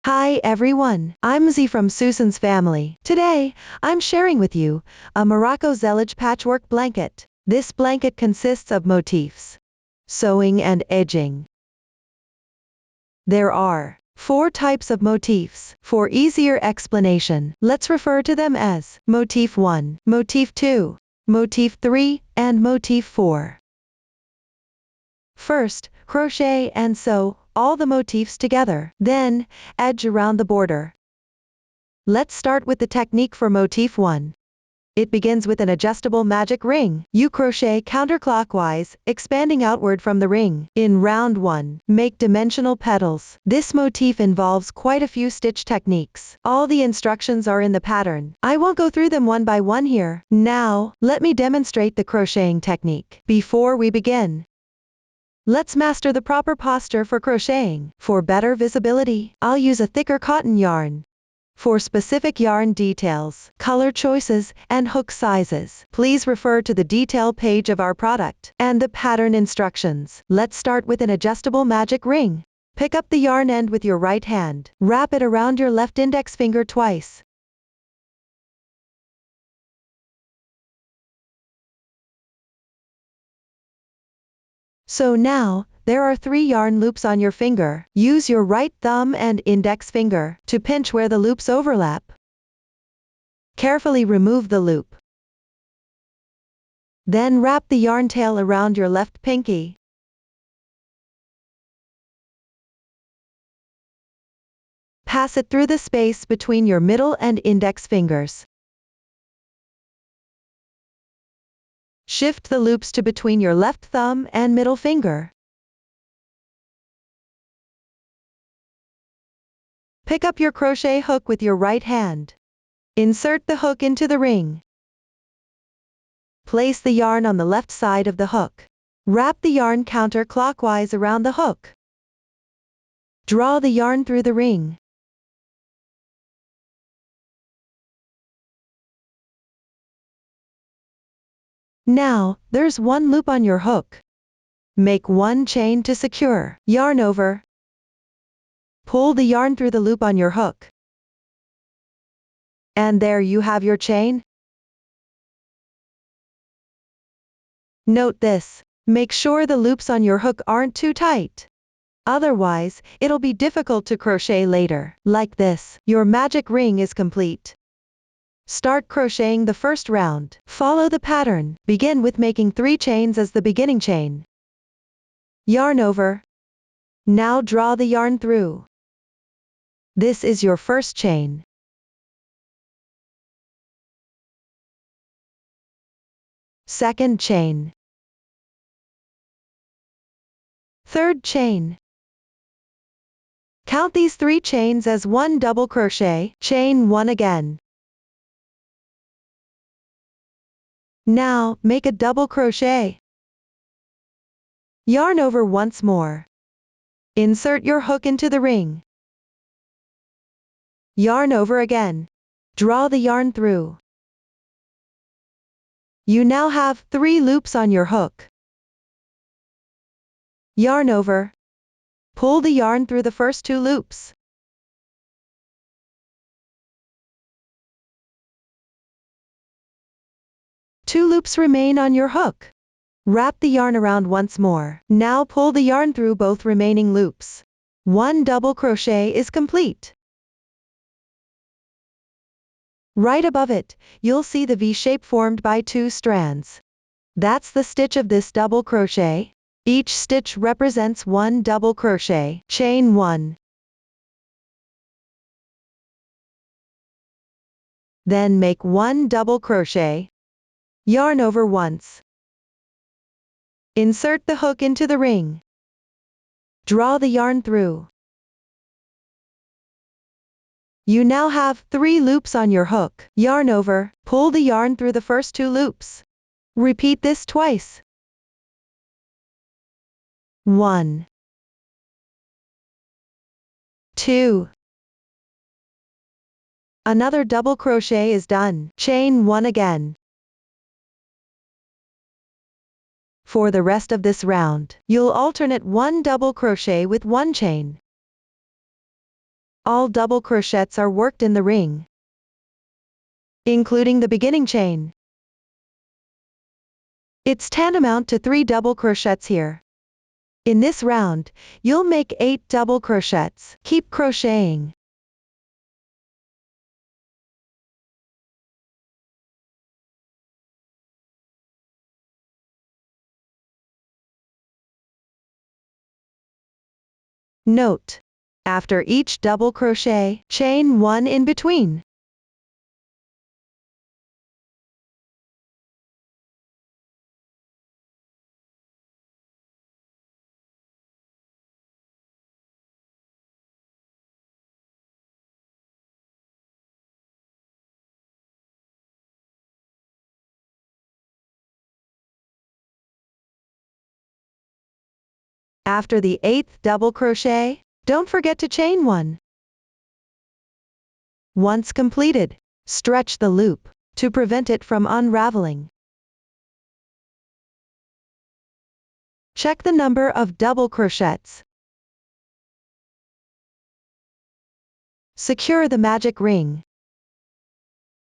Hi everyone, I'm Z from Susan's family. Today, I'm sharing with you a Morocco Zellige patchwork blanket. This blanket consists of motifs, sewing and edging. There are 4 types of motifs. For easier explanation, let's refer to them as Motif 1, Motif 2, Motif 3, and Motif 4. First, crochet and sew all the motifs together. Then, edge around the border. Let's start with the technique for Motif 1. It begins with an adjustable magic ring. You crochet counterclockwise, expanding outward from the ring. In round 1, make dimensional petals. This motif involves quite a few stitch techniques. All the instructions are in the pattern. I won't go through them one by one here. Now, let me demonstrate the crocheting technique. Before we begin, let's master the proper posture for crocheting. For better visibility, I'll use a thicker cotton yarn. For specific yarn details, color choices, and hook sizes, please refer to the detail page of our product and the pattern instructions. Let's start with an adjustable magic ring. Pick up the yarn end with your right hand. Wrap it around your left index finger twice. So now, there are 3 yarn loops on your finger. Use your right thumb and index finger to pinch where the loops overlap. Carefully remove the loop. Then wrap the yarn tail around your left pinky. Pass it through the space between your middle and index fingers. Shift the loops to between your left thumb and middle finger. Pick up your crochet hook with your right hand. Insert the hook into the ring. Place the yarn on the left side of the hook. Wrap the yarn counterclockwise around the hook. Draw the yarn through the ring. Now, there's 1 loop on your hook. Make 1 chain to secure. Yarn over. Pull the yarn through the loop on your hook. And there you have your chain. Note this. Make sure the loops on your hook aren't too tight. Otherwise, it'll be difficult to crochet later. Like this, your magic ring is complete. Start crocheting the first round. Follow the pattern. Begin with making 3 chains as the beginning chain. Yarn over. Now draw the yarn through. This is your first chain. Second chain. Third chain. Count these 3 chains as 1 double crochet. Chain 1 again. Now, make a double crochet. Yarn over once more. Insert your hook into the ring. Yarn over again. Draw the yarn through. You now have 3 loops on your hook. Yarn over. Pull the yarn through the first 2 loops. Two loops remain on your hook. Wrap the yarn around once more. Now pull the yarn through both remaining loops. 1 double crochet is complete. Right above it, you'll see the V shape formed by 2 strands. That's the stitch of this double crochet. Each stitch represents 1 double crochet. Chain 1. Then make 1 double crochet. Yarn over once. Insert the hook into the ring. Draw the yarn through. You now have 3 loops on your hook. Yarn over, pull the yarn through the first 2 loops. Repeat this twice. 1, 2. Another double crochet is done. Chain 1 again. For the rest of this round, you'll alternate 1 double crochet with 1 chain. All double crochets are worked in the ring, including the beginning chain. It's tantamount to 3 double crochets here. In this round, you'll make 8 double crochets. Keep crocheting. Note: after each double crochet, chain 1 in between. After the 8th double crochet, don't forget to chain 1. Once completed, stretch the loop to prevent it from unraveling. Check the number of double crochets. Secure the magic ring.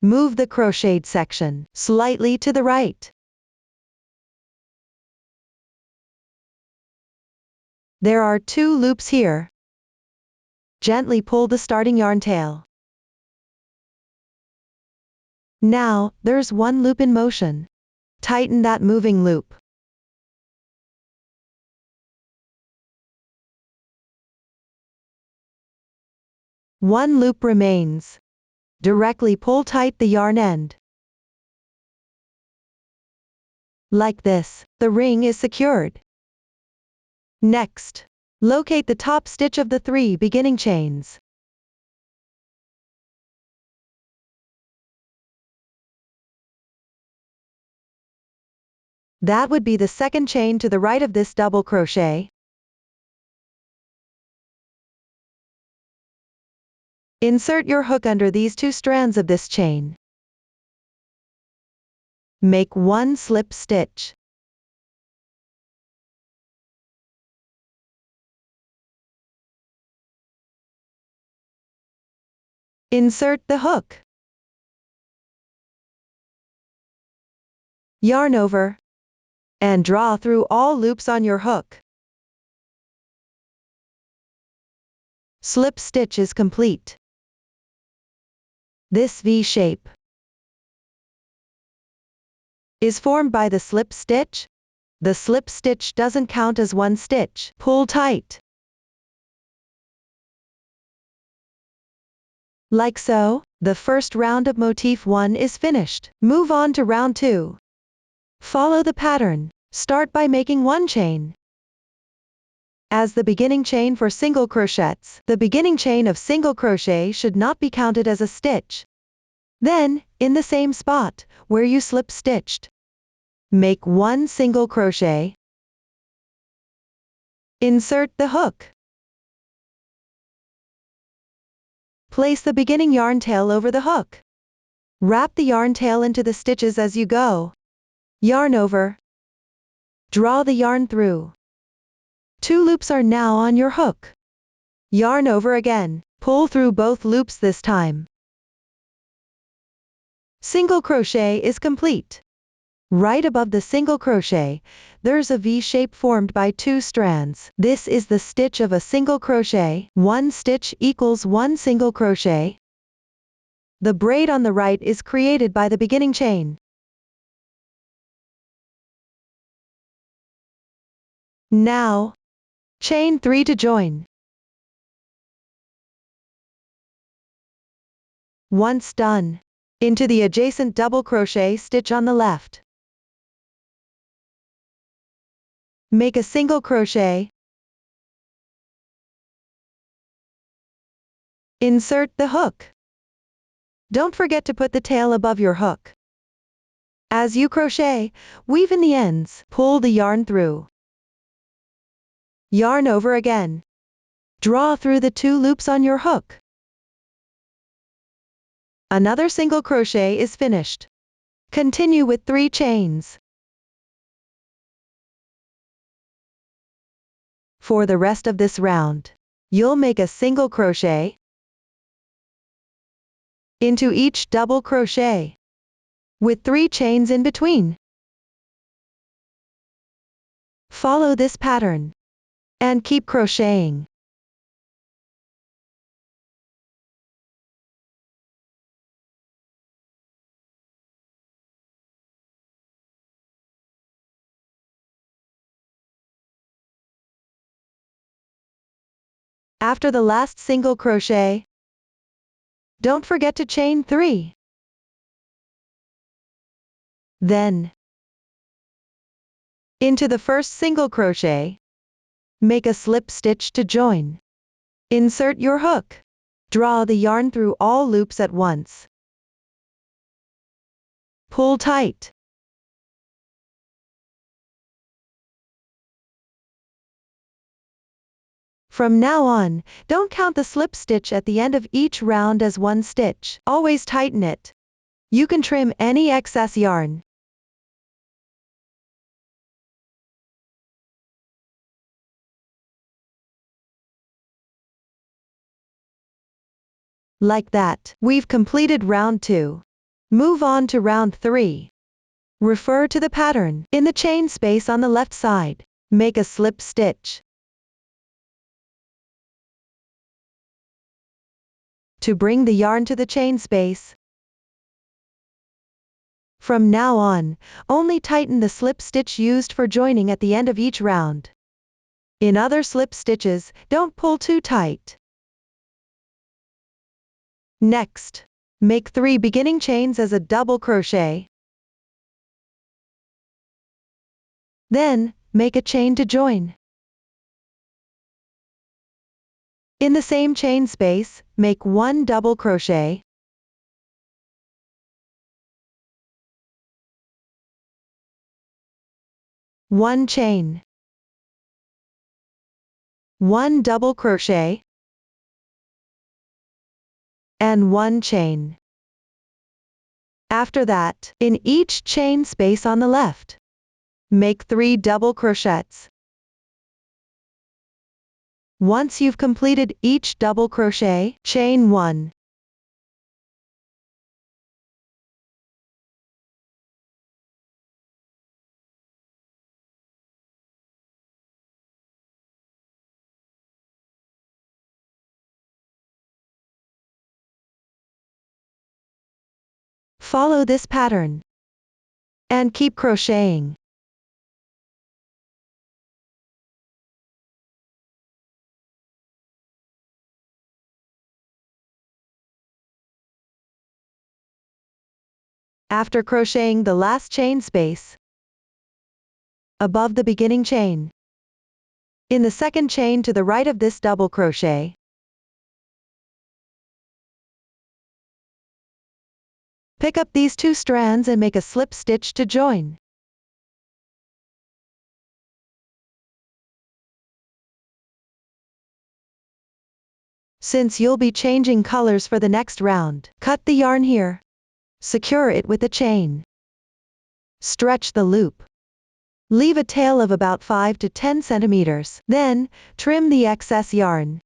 Move the crocheted section slightly to the right. There are 2 loops here. Gently pull the starting yarn tail. Now, there's 1 loop in motion. Tighten that moving loop. One loop remains. Directly pull tight the yarn end. Like this, the ring is secured. Next, locate the top stitch of the 3 beginning chains. That would be the second chain to the right of this double crochet. Insert your hook under these 2 strands of this chain. Make 1 slip stitch. Insert the hook. Yarn over, and draw through all loops on your hook. Slip stitch is complete. This V shape is formed by the slip stitch. The slip stitch doesn't count as 1 stitch. Pull tight. Like so, the first round of motif 1 is finished. Move on to round 2. Follow the pattern. Start by making 1 chain as the beginning chain for single crochets. The beginning chain of single crochet should not be counted as a stitch. Then, in the same spot where you slip stitched, make 1 single crochet. Insert the hook. Place the beginning yarn tail over the hook. Wrap the yarn tail into the stitches as you go. Yarn over. Draw the yarn through. 2 loops are now on your hook. Yarn over again. Pull through both loops this time. Single crochet is complete. Right above the single crochet, there's a V shape formed by 2 strands. This is the stitch of a single crochet. 1 stitch equals 1 single crochet. The braid on the right is created by the beginning chain. Now, chain 3 to join. Once done, into the adjacent double crochet stitch on the left. Make a single crochet. Insert the hook. Don't forget to put the tail above your hook. As you crochet, weave in the ends. Pull the yarn through. Yarn over again. Draw through the 2 loops on your hook. Another single crochet is finished. Continue with 3 chains. For the rest of this round, you'll make a single crochet, into each double crochet, with 3 chains in between. Follow this pattern, and keep crocheting. After the last single crochet, don't forget to chain 3. Then, into the first single crochet, make a slip stitch to join. Insert your hook. Draw the yarn through all loops at once. Pull tight. From now on, don't count the slip stitch at the end of each round as one stitch. Always tighten it. You can trim any excess yarn. Like that, we've completed round 2. Move on to round 3. Refer to the pattern in the chain space on the left side. Make a slip stitch. To bring the yarn to the chain space. From now on, only tighten the slip stitch used for joining at the end of each round. In other slip stitches, don't pull too tight. Next, make 3 beginning chains as a double crochet. Then, make a chain to join. In the same chain space, make 1 double crochet. One chain. 1 double crochet. And 1 chain. After that, in each chain space on the left, make 3 double crochets. Once you've completed each double crochet, chain 1. Follow this pattern, and keep crocheting. After crocheting the last chain space, above the beginning chain, in the second chain to the right of this double crochet, pick up these 2 strands and make a slip stitch to join. Since you'll be changing colors for the next round, cut the yarn here. Secure it with a chain. Stretch the loop. Leave a tail of about 5 to 10 centimeters. Then, trim the excess yarn.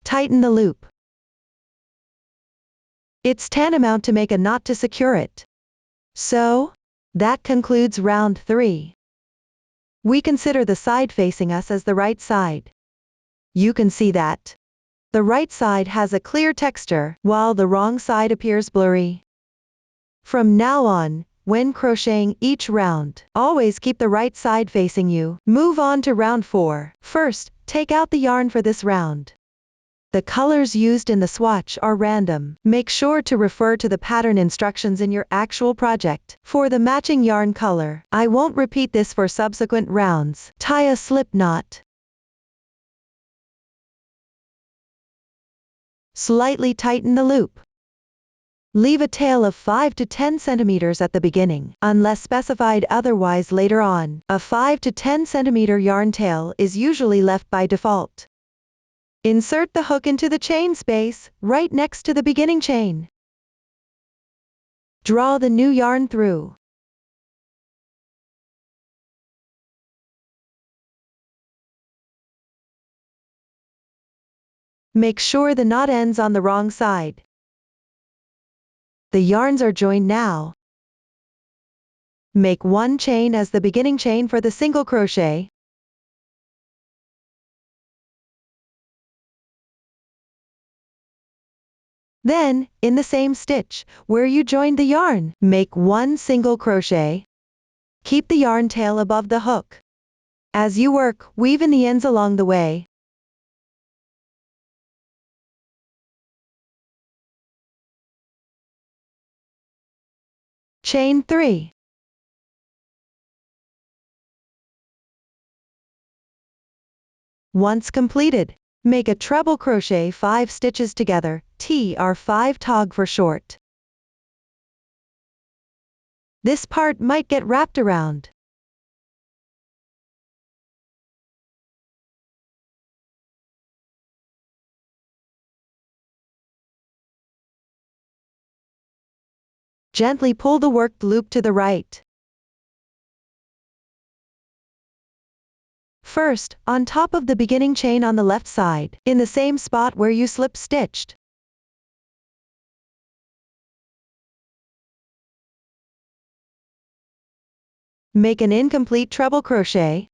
Tighten the loop. It's tantamount to make a knot to secure it. So, that concludes round 3. We consider the side facing us as the right side. You can see that the right side has a clear texture, while the wrong side appears blurry. From now on, when crocheting each round, always keep the right side facing you. Move on to round 4. First, take out the yarn for this round. The colors used in the swatch are random. Make sure to refer to the pattern instructions in your actual project for the matching yarn color. I won't repeat this for subsequent rounds. Tie a slip knot. Slightly tighten the loop. Leave a tail of 5 to 10 centimeters at the beginning, unless specified otherwise later on. A 5 to 10 centimeter yarn tail is usually left by default. Insert the hook into the chain space, right next to the beginning chain. Draw the new yarn through. Make sure the knot ends on the wrong side. The yarns are joined now. Make one chain as the beginning chain for the single crochet. Then, in the same stitch, where you joined the yarn, make one single crochet. Keep the yarn tail above the hook. As you work, weave in the ends along the way. Chain 3. Once completed, make a treble crochet 5 stitches together, tr5 tog for short. This part might get wrapped around. Gently pull the worked loop to the right. First, on top of the beginning chain on the left side, in the same spot where you slip stitched. Make an incomplete treble crochet.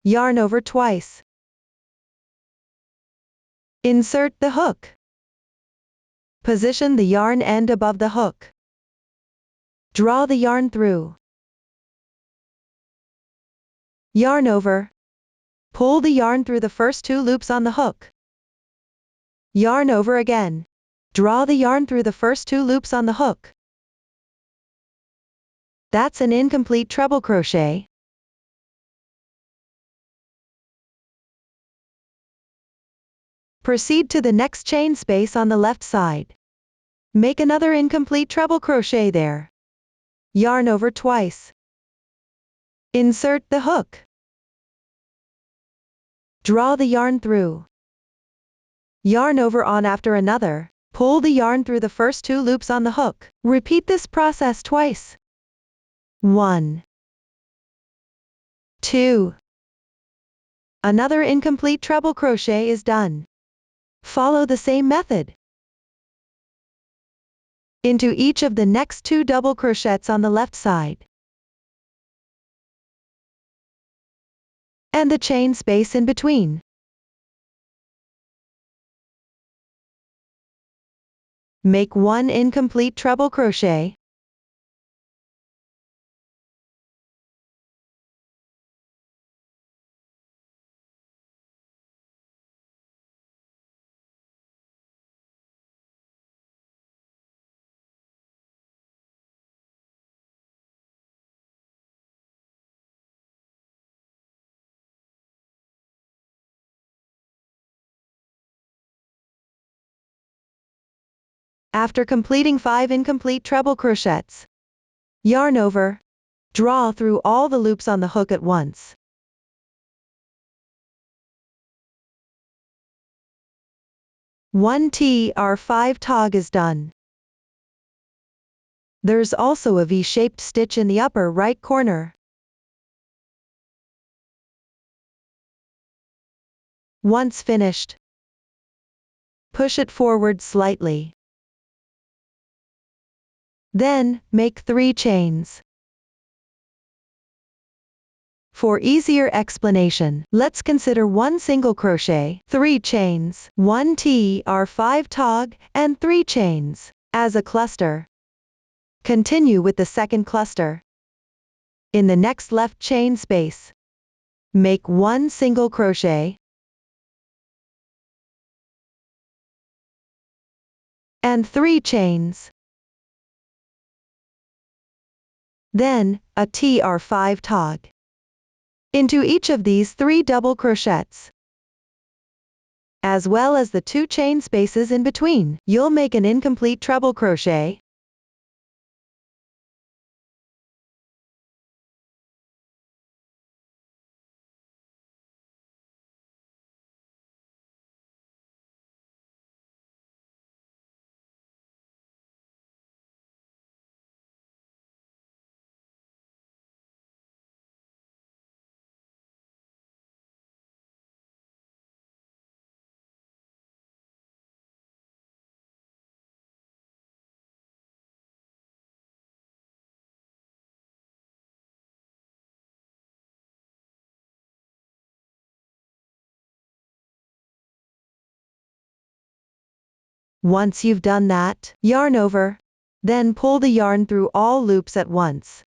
Yarn over twice. Insert the hook. Position the yarn end above the hook. Draw the yarn through. Yarn over. Pull the yarn through the first 2 loops on the hook. Yarn over again. Draw the yarn through the first 2 loops on the hook. That's an incomplete treble crochet. Proceed to the next chain space on the left side. Make another incomplete treble crochet there. Yarn over twice. Insert the hook. Draw the yarn through. Yarn over on after another. Pull the yarn through the first 2 loops on the hook. Repeat this process twice. 1, 2. Another incomplete treble crochet is done. Follow the same method into each of the next 2 double crochets on the left side, and the chain space in between. Make one incomplete treble crochet. After completing 5 incomplete treble crochets, yarn over, draw through all the loops on the hook at once. One tr5 tog is done. There's also a V-shaped stitch in the upper right corner. Once finished, push it forward slightly. Then, make 3 chains. For easier explanation, let's consider one single crochet, 3 chains, 1 tr5 tog, and 3 chains, as a cluster. Continue with the second cluster. In the next left chain space, make 1 single crochet, and 3 chains. Then, a tr5 tog. Into each of these 3 double crochets, as well as the 2 chain spaces in between, you'll make an incomplete treble crochet. Once you've done that, yarn over. Then pull the yarn through all loops at once.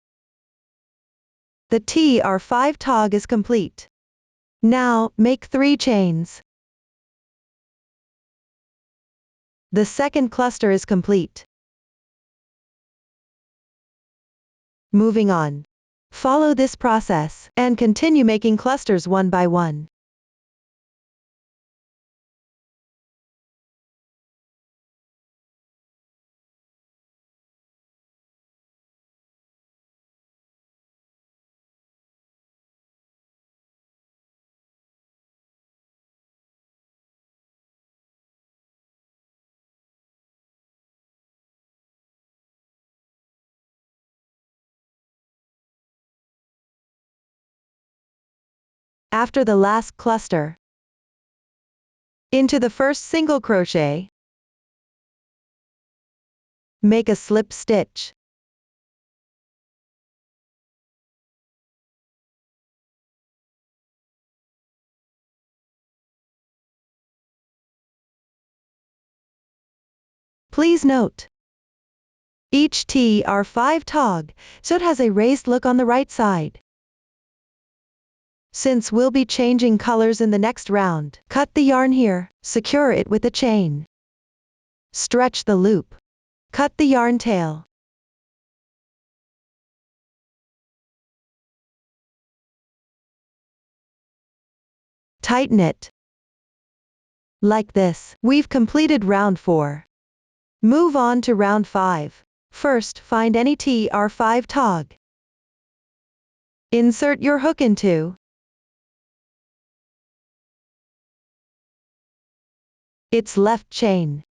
The TR5 tog is complete. Now, make 3 chains. The second cluster is complete. Moving on. Follow this process, and continue making clusters one by one. After the last cluster, into the first single crochet, make a slip stitch. Please note, each TR5 tog, so it has a raised look on the right side. Since we'll be changing colors in the next round, cut the yarn here, secure it with a chain. Stretch the loop. Cut the yarn tail. Tighten it. Like this, we've completed round 4. Move on to round 5. First, find any TR5 tog. Insert your hook into its left chain.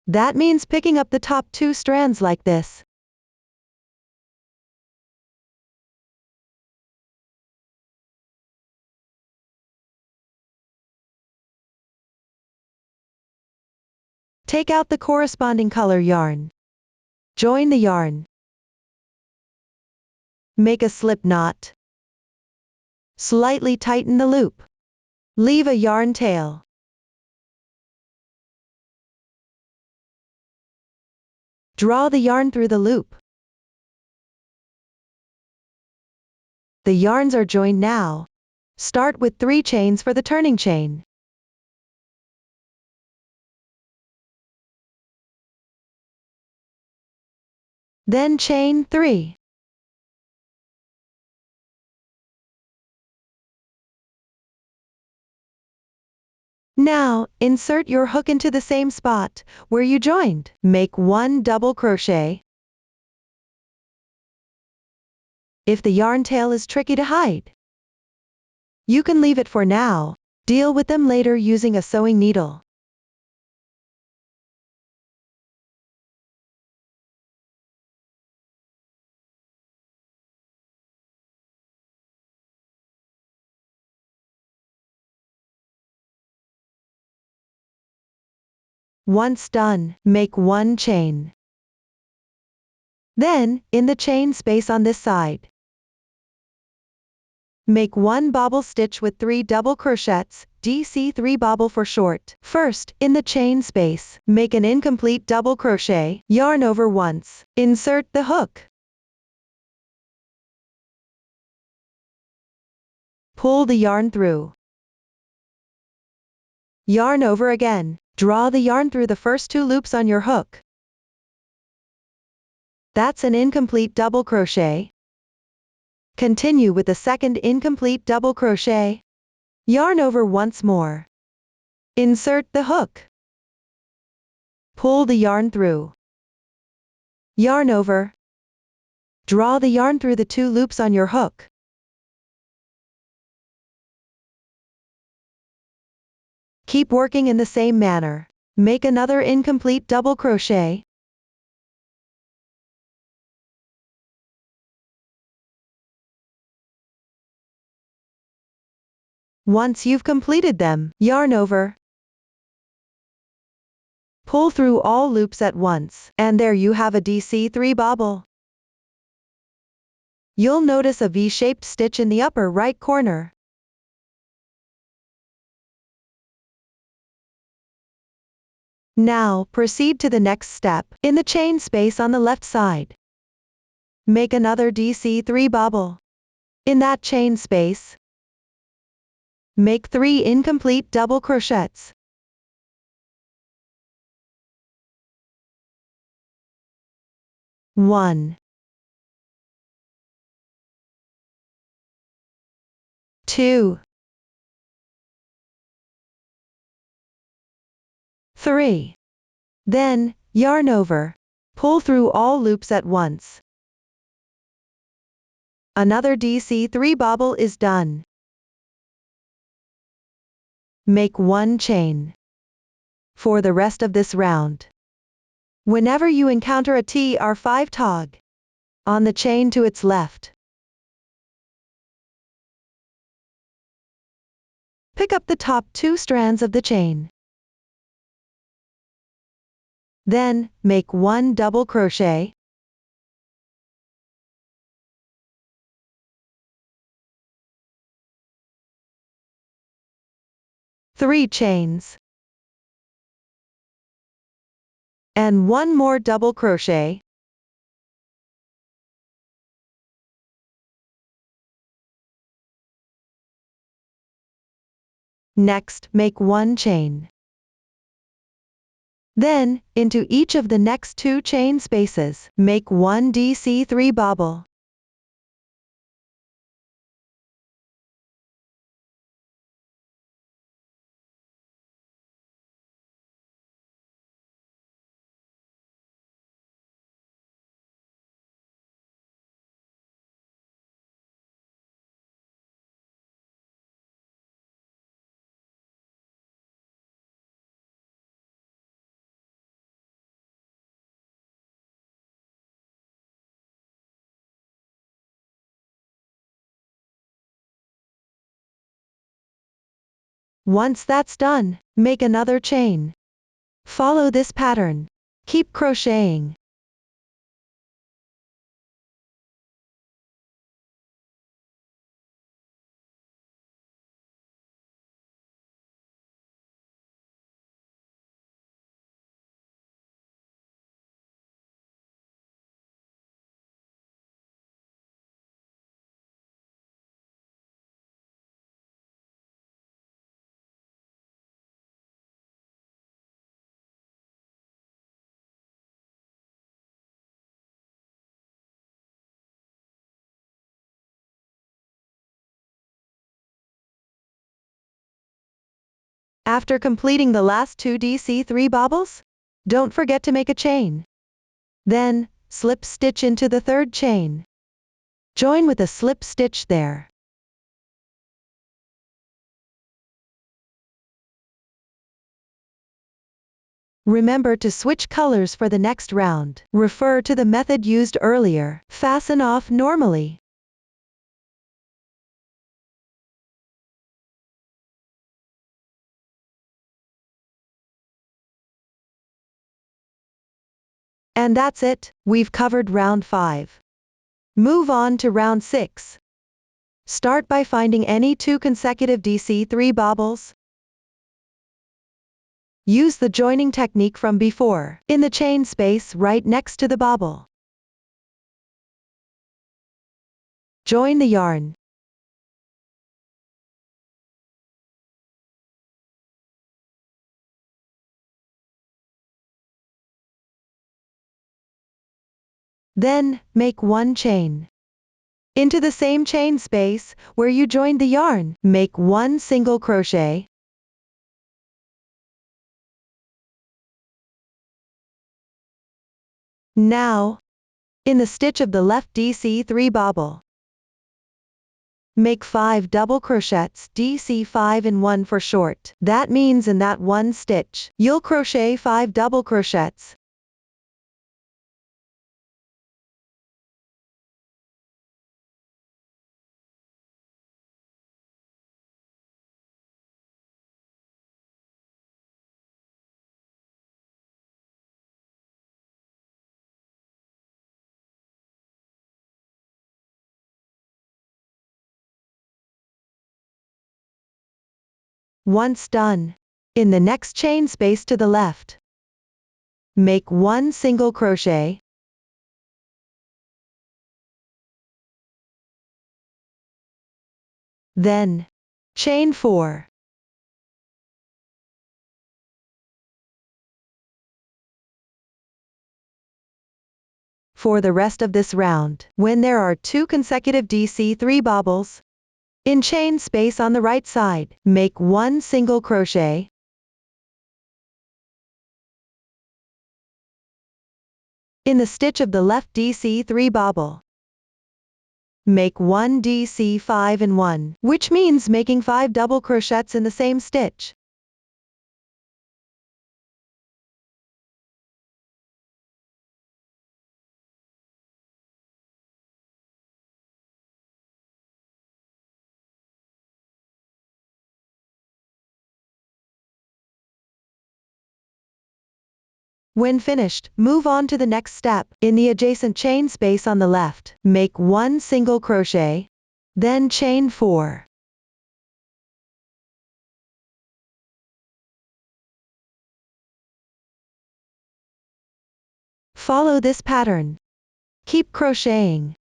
That means picking up the top 2 strands like this. Take out the corresponding color yarn. Join the yarn. Make a slip knot. Slightly tighten the loop. Leave a yarn tail. Draw the yarn through the loop. The yarns are joined now. Start with 3 chains for the turning chain. Then chain 3. Now, insert your hook into the same spot where you joined. Make 1 double crochet. If the yarn tail is tricky to hide, you can leave it for now. Deal with them later using a sewing needle. Once done, make 1 chain. Then, in the chain space on this side, make 1 bobble stitch with 3 double crochets, DC3 bobble for short. First, in the chain space, make an incomplete double crochet, yarn over once, insert the hook. Pull the yarn through. Yarn over again, draw the yarn through the first 2 loops on your hook. That's an incomplete double crochet. Continue with the second incomplete double crochet. Yarn over once more. Insert the hook. Pull the yarn through. Yarn over. Draw the yarn through the 2 loops on your hook. Keep working in the same manner. Make another incomplete double crochet. Once you've completed them, yarn over. Pull through all loops at once, and there you have a DC3 bobble. You'll notice a V-shaped stitch in the upper right corner. Now, proceed to the next step. In the chain space on the left side, make another DC3 bobble. In that chain space, make 3 incomplete double crochets. 1, 2, 3. Then, yarn over. Pull through all loops at once. Another DC3 bobble is done. Make 1 chain. For the rest of this round, whenever you encounter a TR5 tog on the chain to its left, pick up the top 2 strands of the chain. Then, make 1 double crochet, three chains, and 1 more double crochet. Next, make 1 chain. Then, into each of the next 2 chain spaces, make 1 DC3 bobble. Once that's done, make another chain. Follow this pattern. Keep crocheting. After completing the last 2 DC3 bobbles, don't forget to make a chain. Then, slip stitch into the 3rd chain. Join with a slip stitch there. Remember to switch colors for the next round. Refer to the method used earlier. Fasten off normally. And that's it, we've covered round 5. Move on to round 6. Start by finding any 2 consecutive DC3 bobbles. Use the joining technique from before, in the chain space right next to the bobble. Join the yarn. Then, make 1 chain. Into the same chain space, where you joined the yarn, make 1 single crochet. Now, in the stitch of the left DC3 bobble, make 5 double crochets, DC5 and 1 for short. That means in that one stitch, you'll crochet 5 double crochets. Once done, in the next chain space to the left, make 1 single crochet, then chain 4. For the rest of this round, when there are 2 consecutive DC3 bobbles, in chain space on the right side, make 1 single crochet, in the stitch of the left DC3 bobble, make 1 DC5 in 1, which means making 5 double crochets in the same stitch. When finished, move on to the next step. In the adjacent chain space on the left, make 1 single crochet, then chain 4. Follow this pattern. Keep crocheting.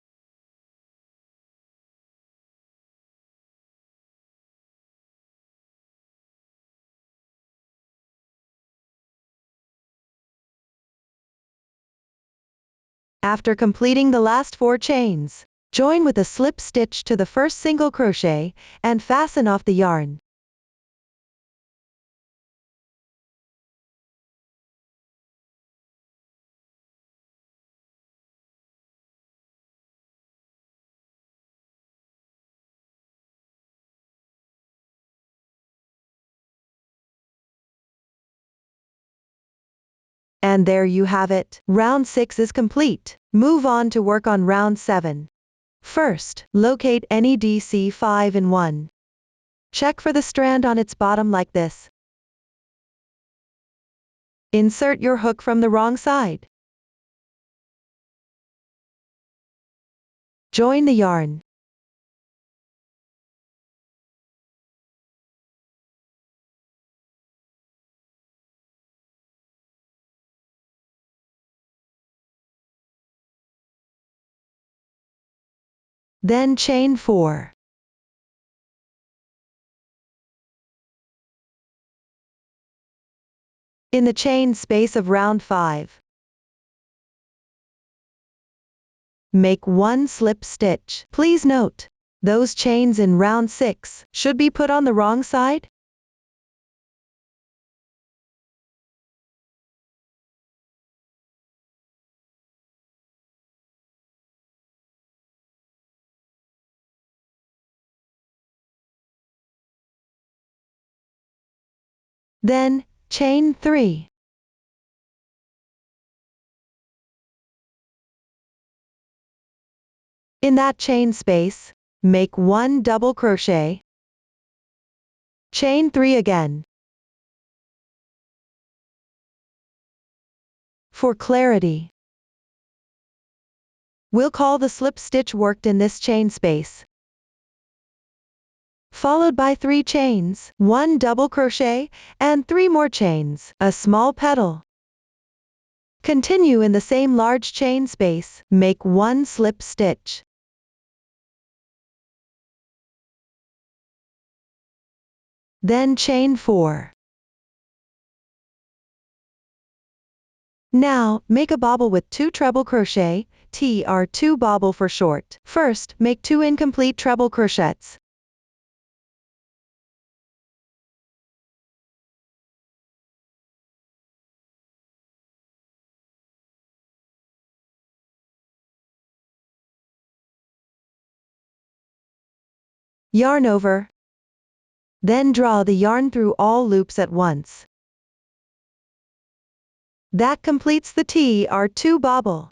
After completing the last 4 chains, join with a slip stitch to the first single crochet and fasten off the yarn. And there you have it. Round 6 is complete. Move on to work on round 7. First, locate any DC5 in 1. Check for the strand on its bottom like this. Insert your hook from the wrong side. Join the yarn. Then chain 4. In the chain space of round 5, make 1 slip stitch. Please note, those chains in round 6 should be put on the wrong side. Then, chain 3. In that chain space, make 1 double crochet, chain 3 again. For clarity, we'll call the slip stitch worked in this chain space, followed by 3 chains, 1 double crochet, and 3 more chains, a small petal. Continue in the same large chain space, make 1 slip stitch. Then chain 4. Now, make a bobble with 2 treble crochet, TR2 bobble for short. First, make 2 incomplete treble crochets. Yarn over. Then draw the yarn through all loops at once. That completes the TR2 bobble.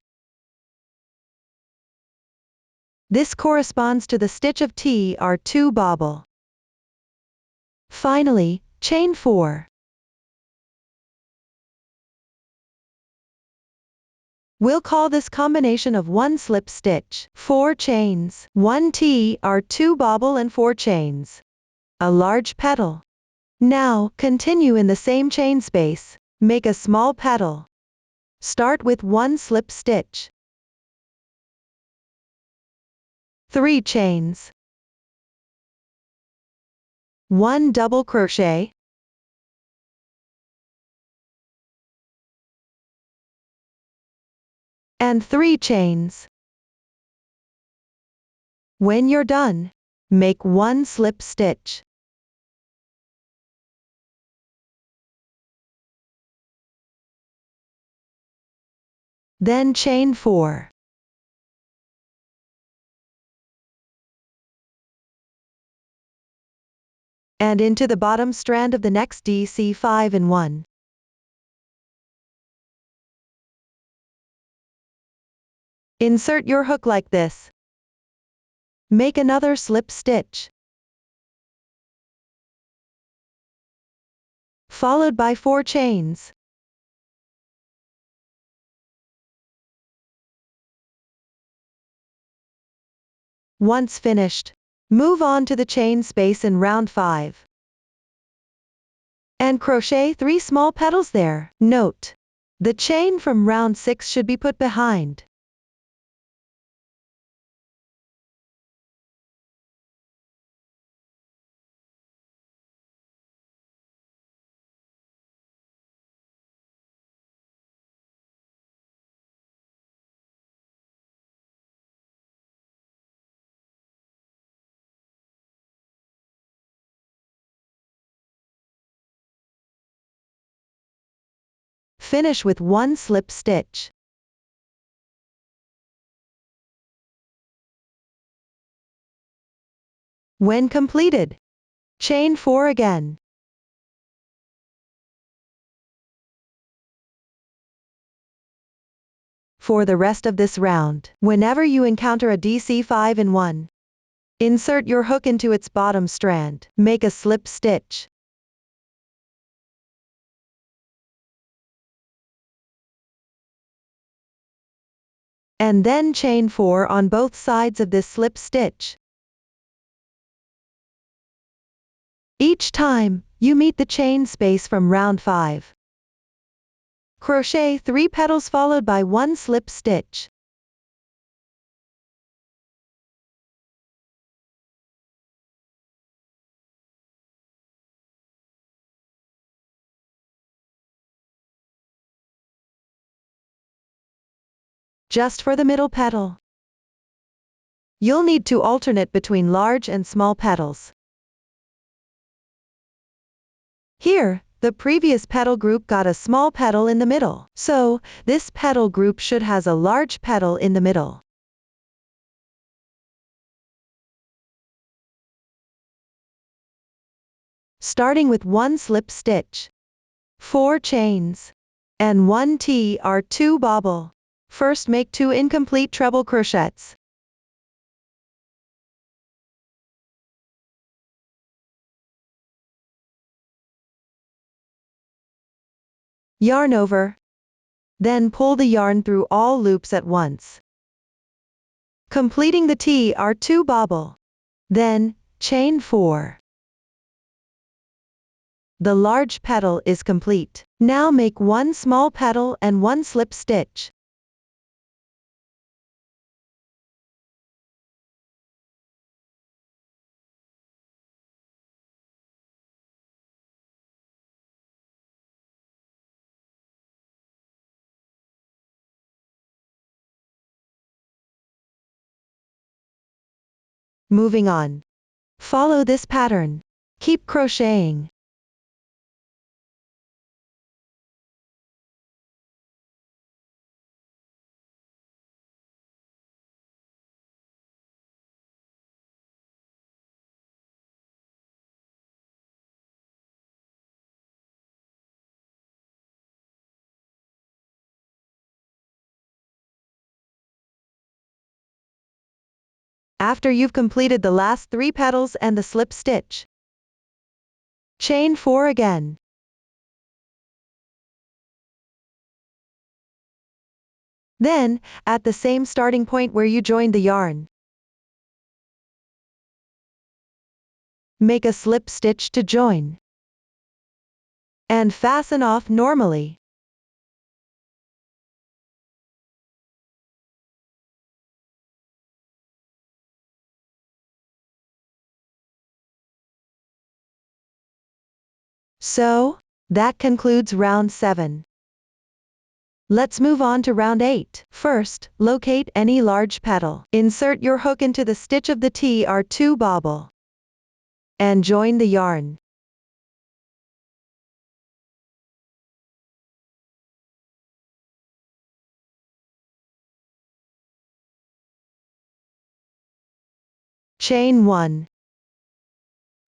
This corresponds to the stitch of TR2 bobble. Finally, chain 4. We'll call this combination of 1 slip stitch, 4 chains, 1 TR2 bobble and 4 chains, a large petal. Now, continue in the same chain space, make a small petal. Start with 1 slip stitch, 3 chains, 1 double crochet, and 3 chains. When you're done, make 1 slip stitch. Then chain 4. And into the bottom strand of the next DC5 in 1. Insert your hook like this. Make another slip stitch, followed by 4 chains. Once finished, move on to the chain space in round 5. And crochet 3 small petals there. Note: the chain from round 6 should be put behind. Finish with 1 slip stitch. When completed, chain 4 again. For the rest of this round, whenever you encounter a DC5 in 1, insert your hook into its bottom strand, make a slip stitch, and then chain 4 on both sides of this slip stitch. Each time you meet the chain space from round 5, crochet 3 petals followed by 1 slip stitch. Just for the middle petal, you'll need to alternate between large and small petals. Here, the previous petal group got a small petal in the middle, so this petal group should has a large petal in the middle. Starting with 1 slip stitch, 4 chains, and 1 TR2 bobble. First make 2 incomplete treble crochets. Yarn over, then pull the yarn through all loops at once, completing the TR2 bobble. Then, chain 4. The large petal is complete. Now make 1 small petal and 1 slip stitch. Moving on. Follow this pattern. Keep crocheting. After you've completed the last 3 petals and the slip stitch, chain 4 again. Then, at the same starting point where you joined the yarn, make a slip stitch to join, and fasten off normally. So, that concludes round 7. Let's move on to round 8. First, locate any large petal. Insert your hook into the stitch of the TR2 bobble. And join the yarn. Chain 1.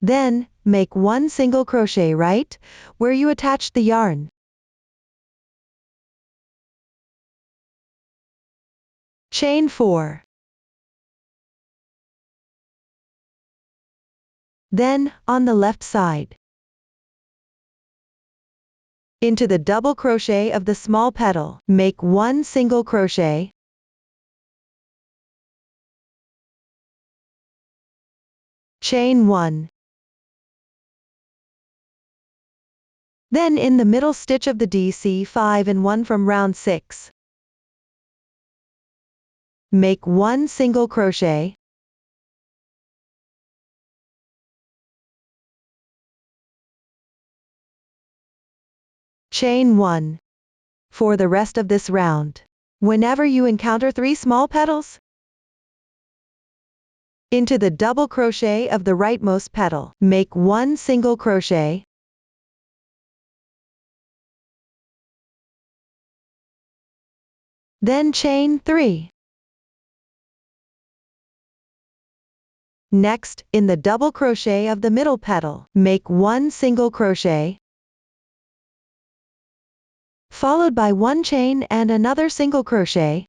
Then, make 1 single crochet right where you attached the yarn. Chain 4. Then, on the left side, into the double crochet of the small petal, make 1 single crochet. Chain 1. Then in the middle stitch of the DC 5 and 1 from round 6, make 1 single crochet. Chain 1. For the rest of this round, whenever you encounter 3 small petals, into the double crochet of the rightmost petal, make 1 single crochet. Then chain 3. Next, in the double crochet of the middle petal, make 1 single crochet, followed by 1 chain and another single crochet.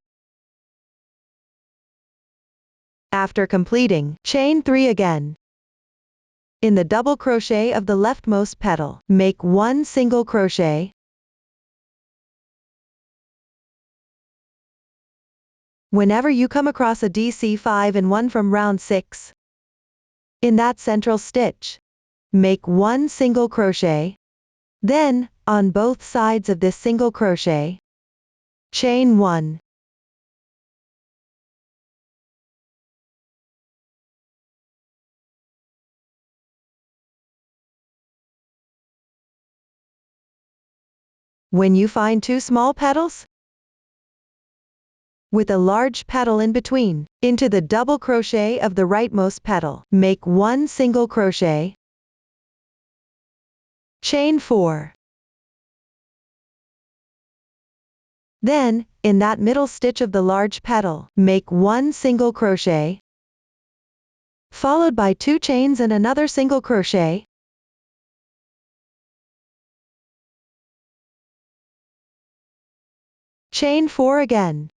After completing, chain 3 again. In the double crochet of the leftmost petal, make 1 single crochet. Whenever you come across a DC 5 and 1 from round 6, in that central stitch, make 1 single crochet. Then, on both sides of this single crochet, chain 1. When you find 2 small petals, with a large petal in between, into the double crochet of the rightmost petal, make 1 single crochet. Chain 4. Then, in that middle stitch of the large petal, make 1 single crochet, followed by 2 chains and another single crochet. Chain 4 again.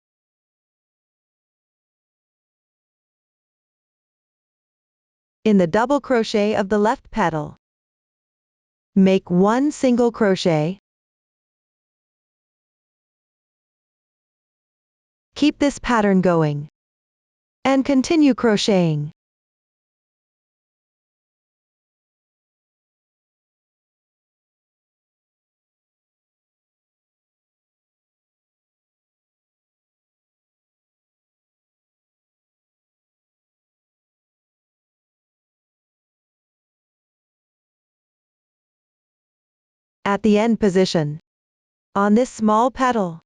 In the double crochet of the left petal, make 1 single crochet. Keep this pattern going, and continue crocheting. At the end position, on this small petal,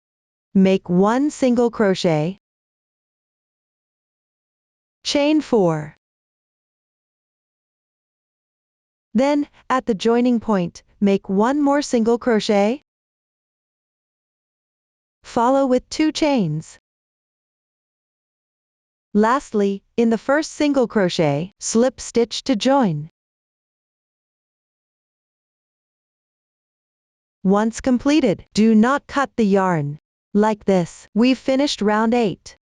make 1 single crochet. Chain 4. Then, at the joining point, make 1 more single crochet. Follow with 2 chains. Lastly, in the first single crochet, slip stitch to join. Once completed, do not cut the yarn. Like this, we've finished round 8.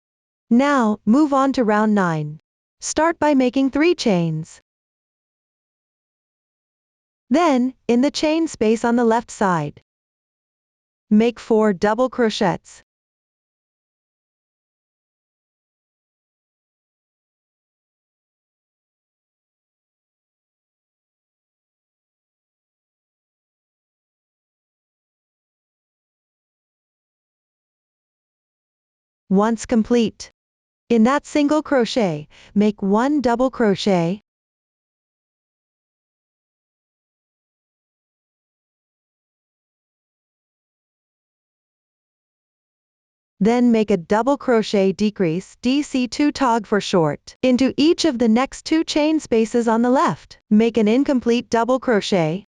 Now, move on to round 9. Start by making 3 chains. Then, in the chain space on the left side, make 4 double crochets. Once complete, in that single crochet, make 1 double crochet, Then make a double crochet decrease DC2 tog for short into each of the next 2 chain spaces on the left. Make an incomplete double crochet.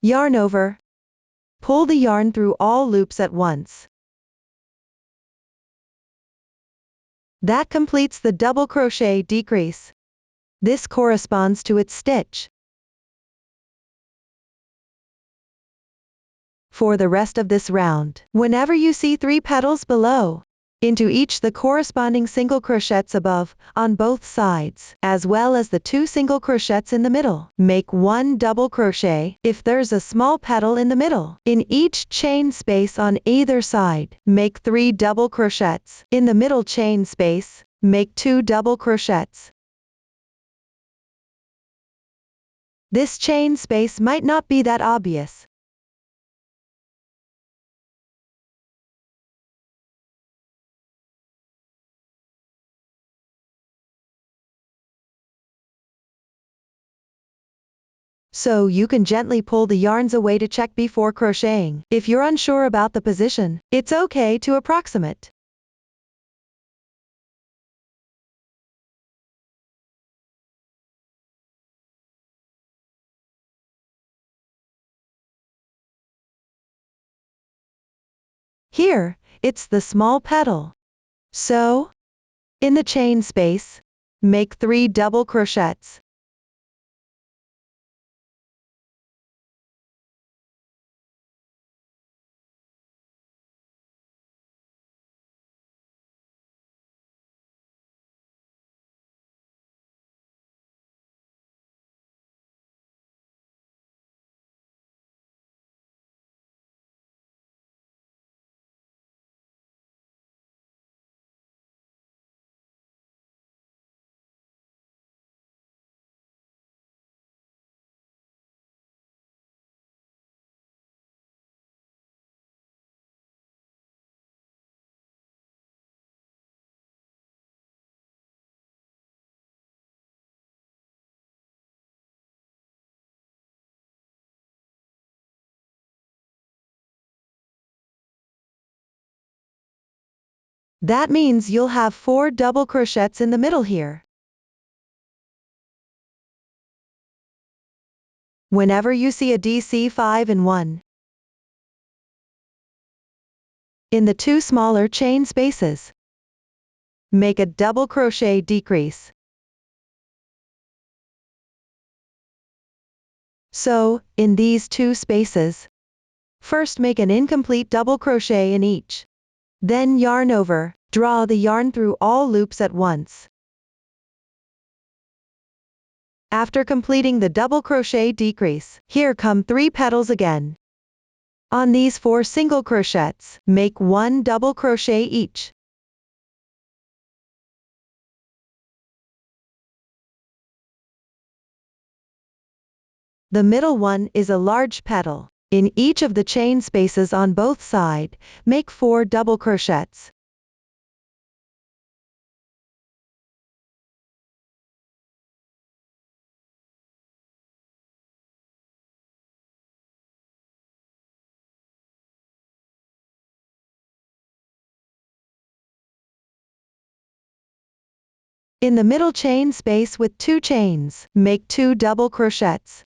Yarn over. Pull the yarn through all loops at once. That completes the double crochet decrease. This corresponds to its stitch. For the rest of this round, whenever you see 3 petals below, into each the corresponding single crochets above, on both sides, as well as the 2 single crochets in the middle. Make 1 double crochet, if there's a small petal in the middle, in each chain space on either side. Make 3 double crochets. In the middle chain space, make 2 double crochets. This chain space might not be that obvious. So you can gently pull the yarns away to check before crocheting. If you're unsure about the position, it's okay to approximate. Here, it's the small petal. So, in the chain space, make 3 double crochets. That means you'll have 4 double crochets in the middle here. Whenever you see a DC5 in 1, in the 2 smaller chain spaces, make a double crochet decrease. So, in these 2 spaces, first make an incomplete double crochet in each. Then yarn over, draw the yarn through all loops at once. After completing the double crochet decrease, here come 3 petals again. On these 4 single crochets, make 1 double crochet each. The middle one is a large petal. In each of the chain spaces on both sides, make 4 double crochets. In the middle chain space with 2 chains, make 2 double crochets.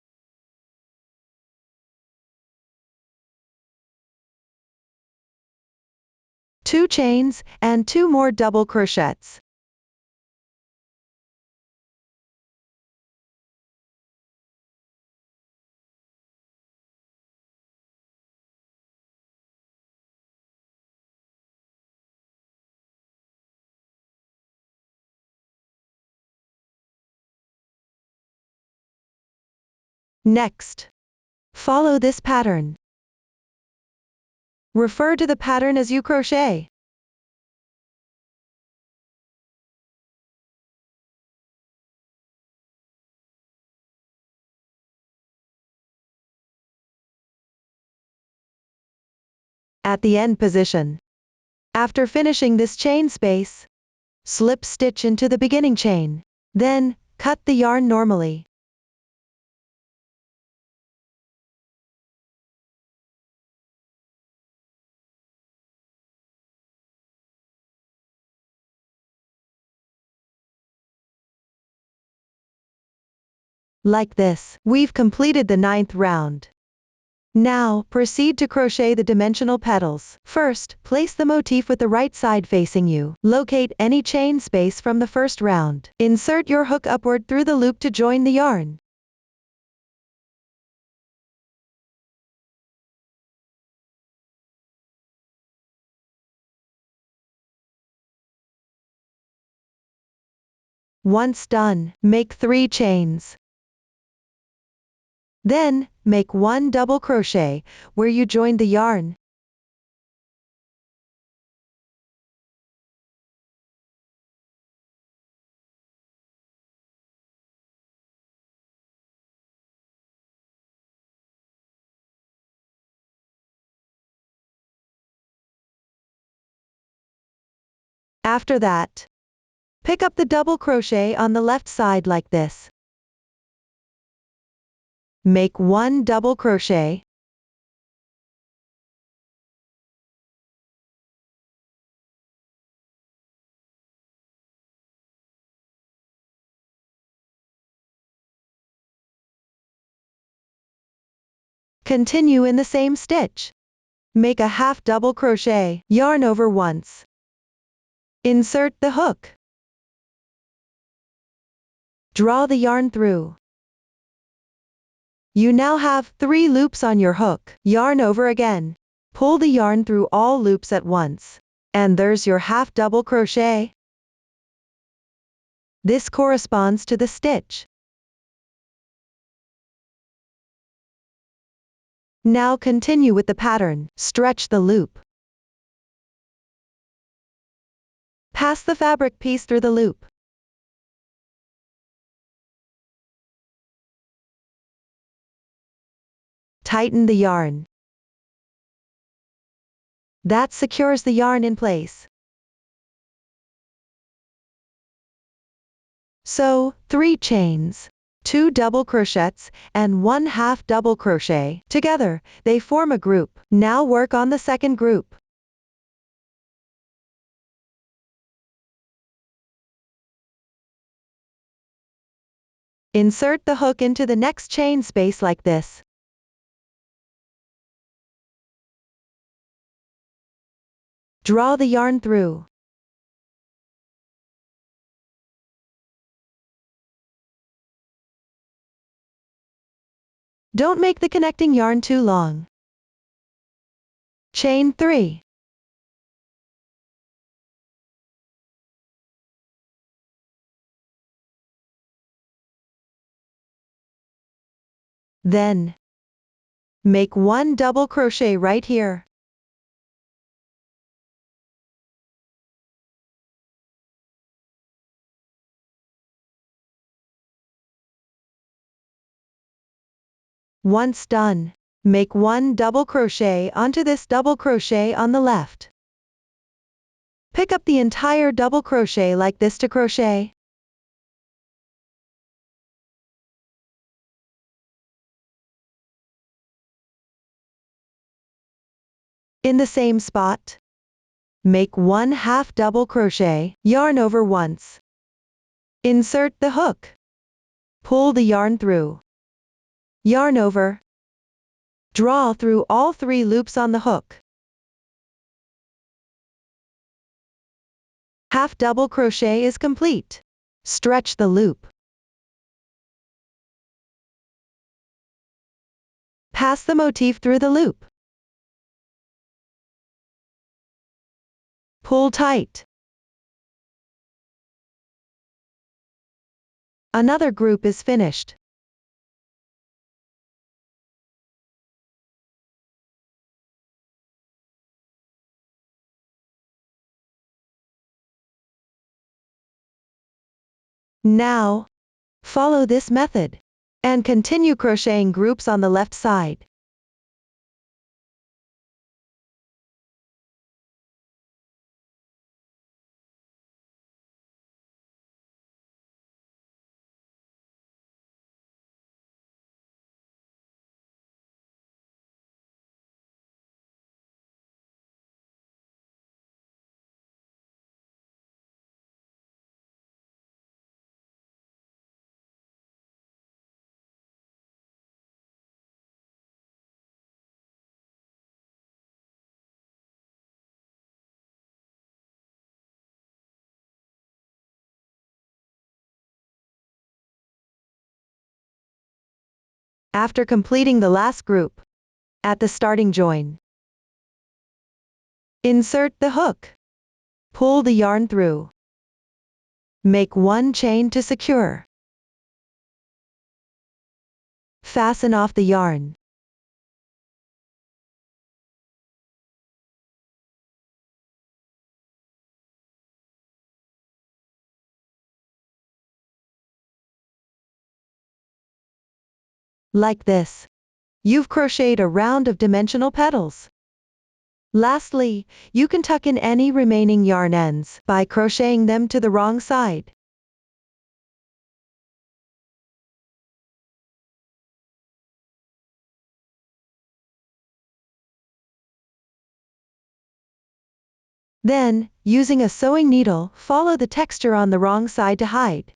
Two chains, and 2 more double crochets. Next, follow this pattern. Refer to the pattern as you crochet. At the end position, after finishing this chain space, slip stitch into the beginning chain. Then, cut the yarn normally. Like this, we've completed the 9th round. Now, proceed to crochet the dimensional petals. First, place the motif with the right side facing you. Locate any chain space from the first round. Insert your hook upward through the loop to join the yarn. Once done, make 3 chains. Then, make 1 double crochet, where you join the yarn. After that, pick up the double crochet on the left side like this. Make 1 double crochet. Continue in the same stitch. Make a half double crochet, yarn over once. Insert the hook. Draw the yarn through. You now have 3 loops on your hook. Yarn over again. Pull the yarn through all loops at once. And there's your half double crochet. This corresponds to the stitch. Now continue with the pattern. Stretch the loop. Pass the fabric piece through the loop. Tighten the yarn. That secures the yarn in place. Sew 3 chains, 2 double crochets, and 1 half double crochet. Together, they form a group. Now work on the second group. Insert the hook into the next chain space like this. Draw the yarn through. Don't make the connecting yarn too long. Chain 3. Then, make 1 double crochet right here. Once done, make 1 double crochet onto this double crochet on the left. Pick up the entire double crochet like this to crochet. In the same spot, make 1 half double crochet, yarn over once. Insert the hook. Pull the yarn through. Yarn over. Draw through all 3 loops on the hook. Half double crochet is complete. Stretch the loop. Pass the motif through the loop. Pull tight. Another group is finished. Now, follow this method and continue crocheting groups on the left side. After completing the last group, at the starting join, insert the hook. Pull the yarn through. Make one chain to secure. Fasten off the yarn. Like this. You've crocheted a round of dimensional petals. Lastly, you can tuck in any remaining yarn ends by crocheting them to the wrong side. Then, using a sewing needle, follow the texture on the wrong side to hide.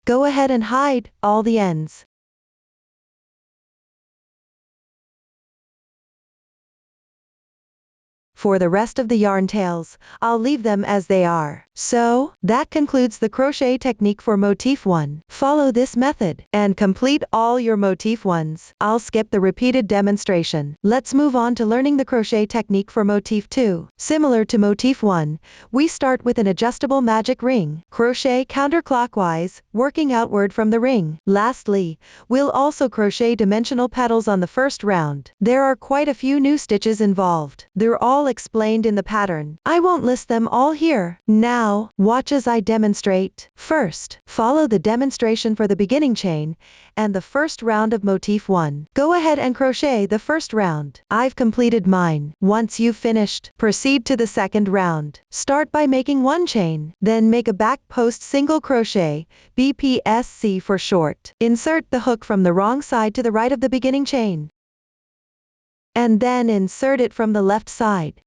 Go ahead and hide all the ends. For the rest of the yarn tails, I'll leave them as they are. So, that concludes the crochet technique for motif 1. Follow this method and complete all your motif 1s. I'll skip the repeated demonstration. Let's move on to learning the crochet technique for motif 2. Similar to motif 1, we start with an adjustable magic ring. Crochet counterclockwise, working outward from the ring. Lastly, we'll also crochet dimensional petals on the first round. There are quite a few new stitches involved. They're all explained in the pattern. I won't list them all here. Now, watch as I demonstrate. First, follow the demonstration for the beginning chain and the first round of motif 1. Go ahead and crochet the first round. I've completed mine. Once you've finished, proceed to the second round. Start by making one chain, then make a back post single crochet, BPSC for short. Insert the hook from the wrong side to the right of the beginning chain, and then insert it from the left side.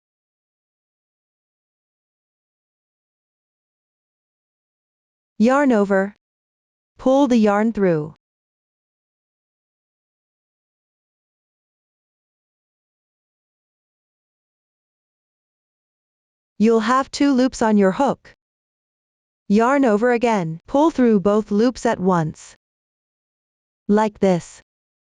Yarn over. Pull the yarn through. You'll have 2 loops on your hook. Yarn over again. Pull through both loops at once. Like this.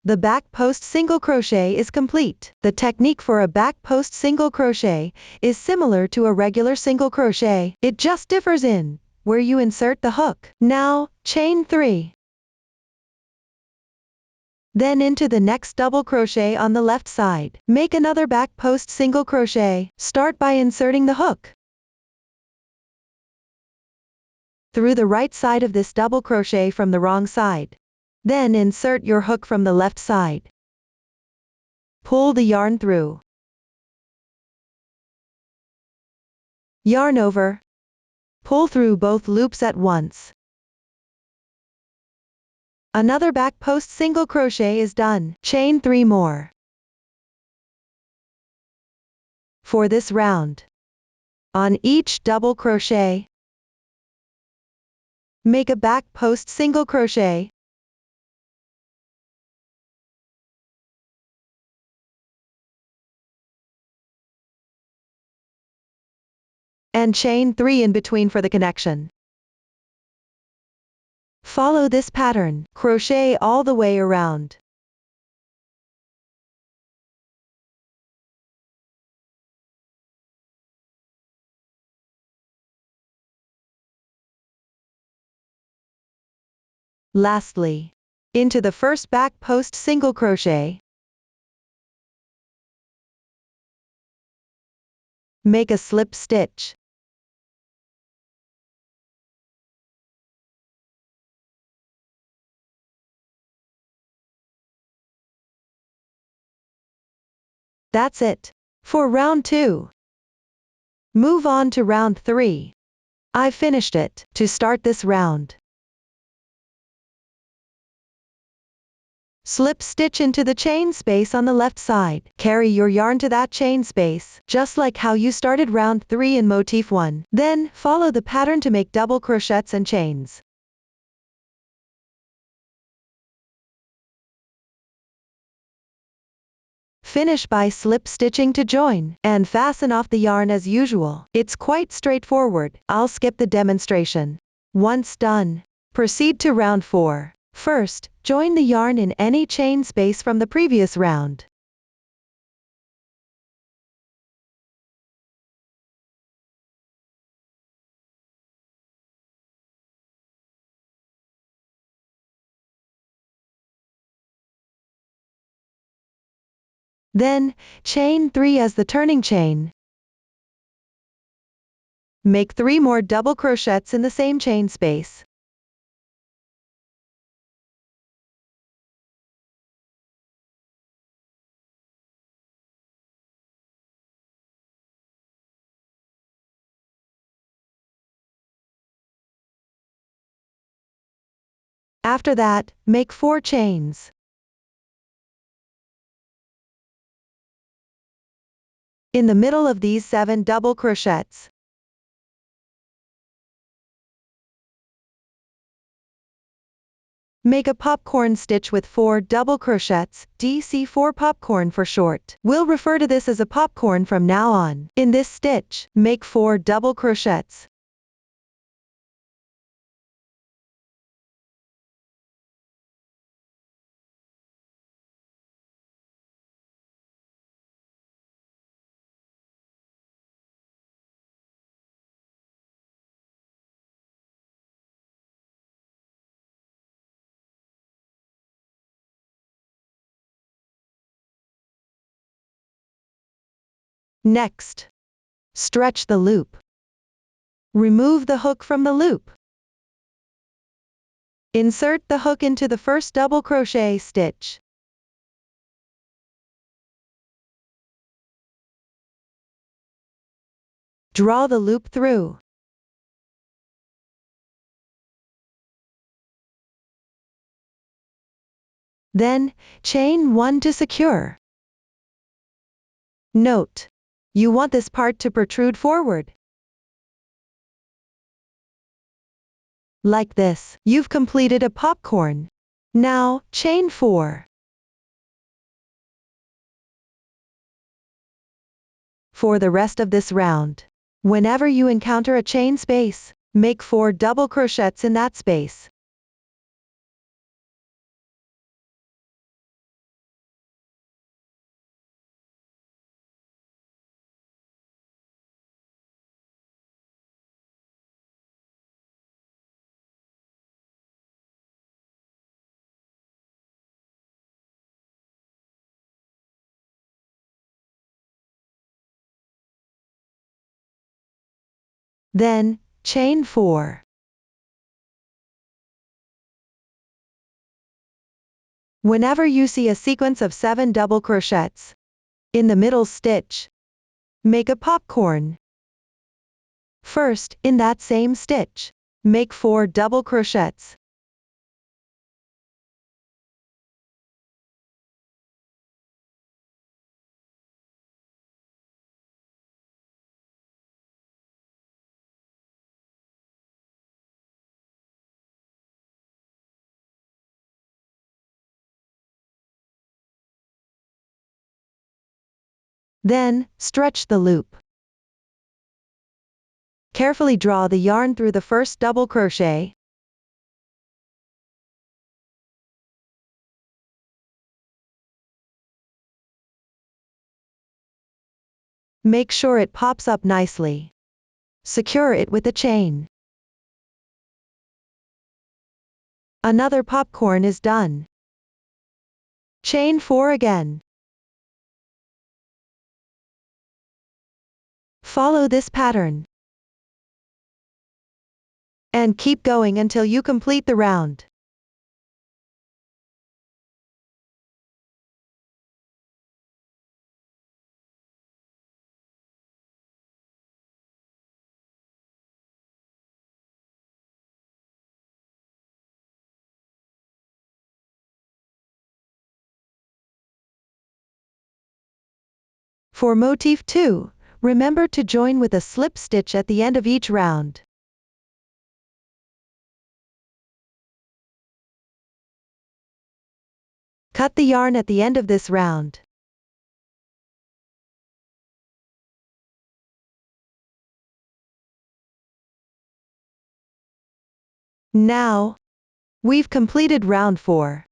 The back post single crochet is complete. The technique for a back post single crochet is similar to a regular single crochet. It just differs in where you insert the hook. Now, chain 3. Then into the next double crochet on the left side. Make another back post single crochet. Start by inserting the hook through the right side of this double crochet from the wrong side. Then insert your hook from the left side. Pull the yarn through. Yarn over. Pull through both loops at once. Another back post single crochet is done. Chain 3 more. For this round, on each double crochet, make a back post single crochet, and chain 3 in between for the connection. Follow this pattern. Crochet all the way around. Lastly, into the first back post single crochet, make a slip stitch. That's it for round 2. Move on to round 3. I finished it. To start this round, slip stitch into the chain space on the left side. Carry your yarn to that chain space, just like how you started round 3 in motif 1. Then, follow the pattern to make double crochets and chains. Finish by slip stitching to join, and fasten off the yarn as usual. It's quite straightforward. I'll skip the demonstration. Once done, proceed to round 4. First, join the yarn in any chain space from the previous round. Then, chain 3 as the turning chain. Make 3 more double crochets in the same chain space. After that, make 4 chains. In the middle of these 7 double crochets, make a popcorn stitch with 4 double crochets, DC4 popcorn for short. We'll refer to this as a popcorn from now on. In this stitch, make 4 double crochets. Next, stretch the loop. Remove the hook from the loop. Insert the hook into the first double crochet stitch. Draw the loop through. Then, chain 1 to secure. Note: you want this part to protrude forward. Like this, you've completed a popcorn. Now, chain 4. For the rest of this round, whenever you encounter a chain space, make 4 double crochets in that space. Then, chain 4. Whenever you see a sequence of 7 double crochets in the middle stitch, make a popcorn. First, in that same stitch, make 4 double crochets. Then, stretch the loop. Carefully draw the yarn through the first double crochet. Make sure it pops up nicely. Secure it with a chain. Another popcorn is done. Chain 4 again. Follow this pattern. And keep going until you complete the round. For motif 2, remember to join with a slip stitch at the end of each round. Cut the yarn at the end of this round. Now, we've completed round 4.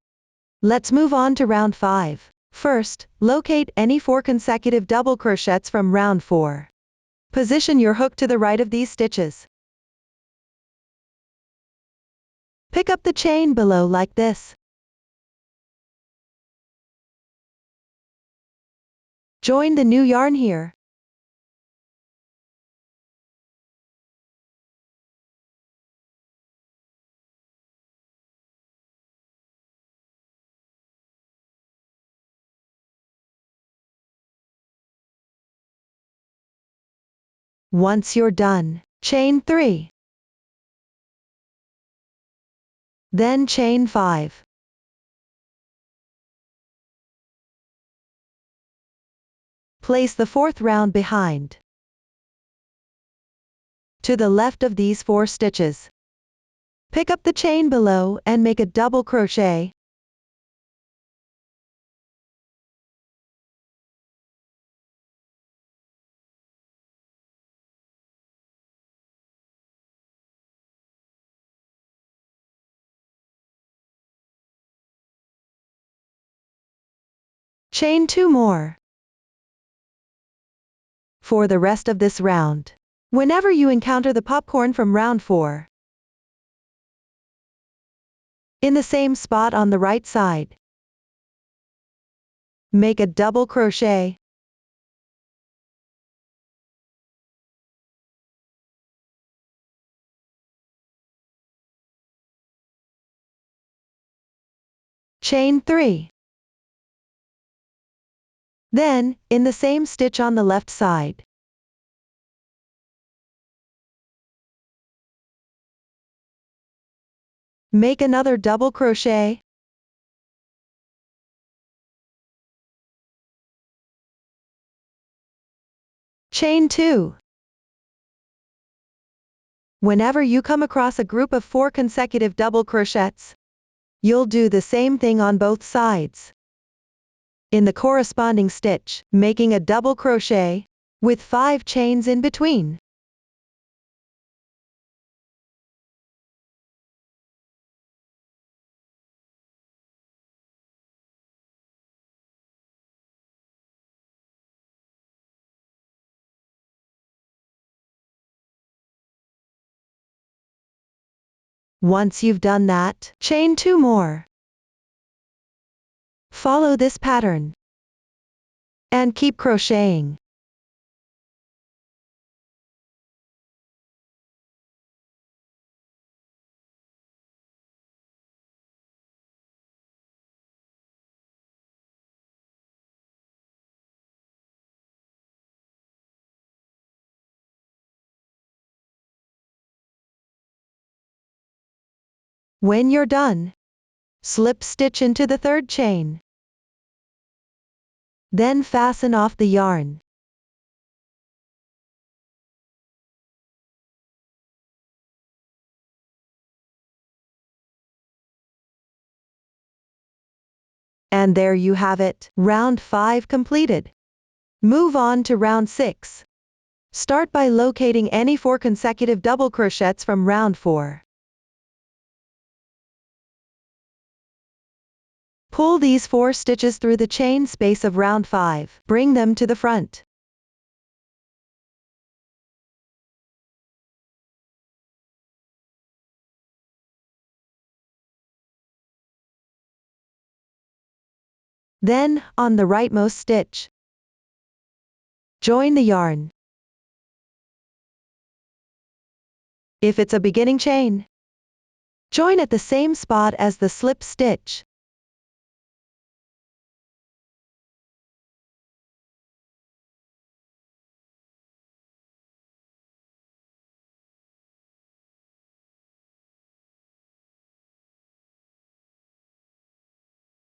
Let's move on to round 5. First, locate any 4 consecutive double crochets from round 4. Position your hook to the right of these stitches. Pick up the chain below like this. Join the new yarn here. Once you're done, chain 3. Then chain 5. Place the 4th round behind, to the left of these 4 stitches. Pick up the chain below and make a double crochet. Chain 2 more. For the rest of this round, whenever you encounter the popcorn from round 4, in the same spot on the right side, make a double crochet. Chain 3. Then, in the same stitch on the left side, make another double crochet. Chain 2. Whenever you come across a group of 4 consecutive double crochets, you'll do the same thing on both sides. In the corresponding stitch, making a double crochet, with 5 chains in between. Once you've done that, chain 2 more. Follow this pattern, and keep crocheting. When you're done, slip stitch into the 3rd chain. Then fasten off the yarn. And there you have it, round 5 completed. Move on to round 6. Start by locating any 4 consecutive double crochets from round 4. Pull these 4 stitches through the chain space of round 5. Bring them to the front. Then, on the rightmost stitch, join the yarn. If it's a beginning chain, join at the same spot as the slip stitch.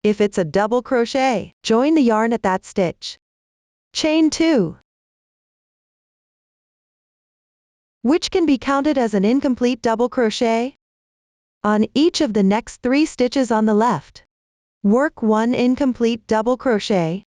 If it's a double crochet, join the yarn at that stitch. Chain 2, which can be counted as an incomplete double crochet. On each of the next 3 stitches on the left, work 1 incomplete double crochet.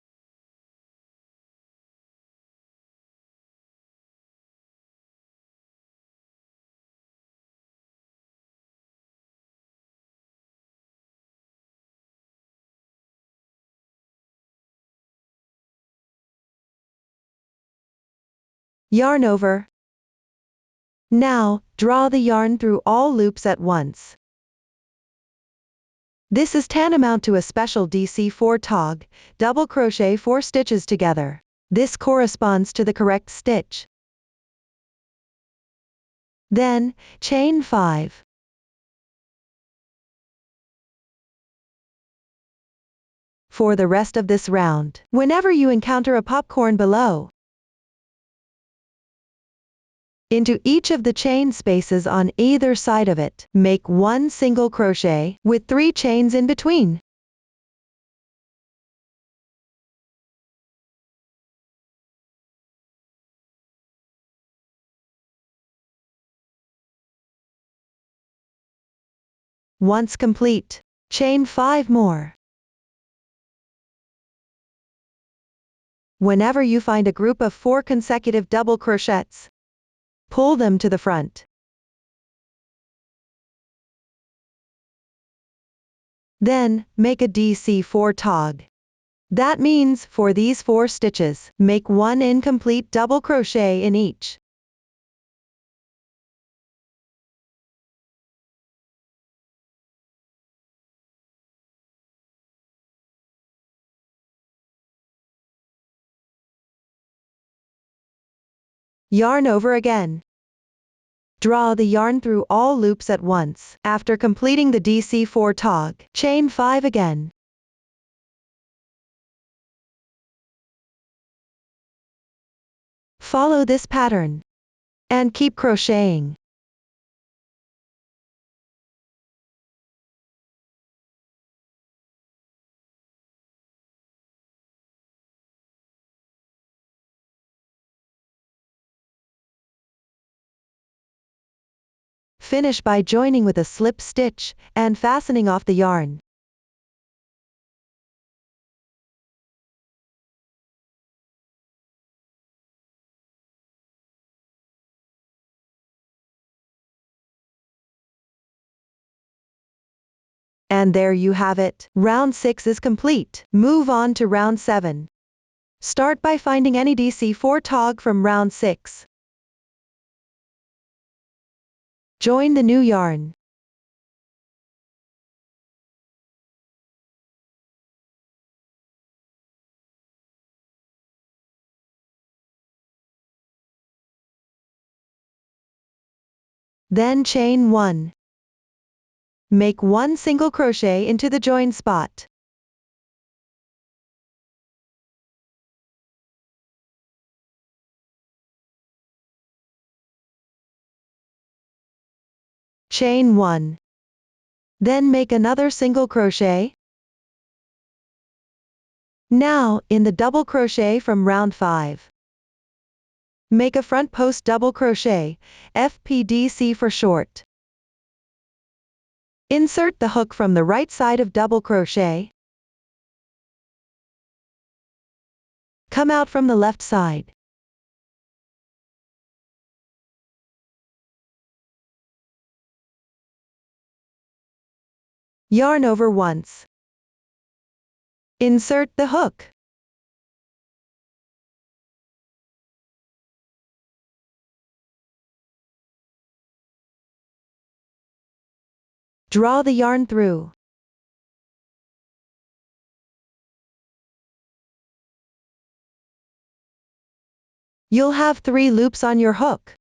Yarn over. Now, draw the yarn through all loops at once. This is tantamount to a special DC4 tog, double crochet 4 stitches together. This corresponds to the correct stitch. Then, chain 5. For the rest of this round, whenever you encounter a popcorn below, into each of the chain spaces on either side of it, make 1 single crochet with 3 chains in between. Once complete, chain 5 more. Whenever you find a group of 4 consecutive double crochets, pull them to the front. Then, make a DC4 tog. That means, for these 4 stitches, make 1 incomplete double crochet in each. Yarn over again. Draw the yarn through all loops at once. After completing the DC4 tog, chain 5 again. Follow this pattern and keep crocheting. Finish by joining with a slip stitch and fastening off the yarn. And there you have it. Round 6 is complete. Move on to round 7. Start by finding any DC4 tog from round 6. Join the new yarn. Then chain 1. Make 1 single crochet into the join spot. Chain 1. Then make another single crochet. Now, in the double crochet from round 5, make a front post double crochet, FPDC for short. Insert the hook from the right side of double crochet. Come out from the left side. Yarn over once. Insert the hook. Draw the yarn through. You'll have 3 loops on your hook.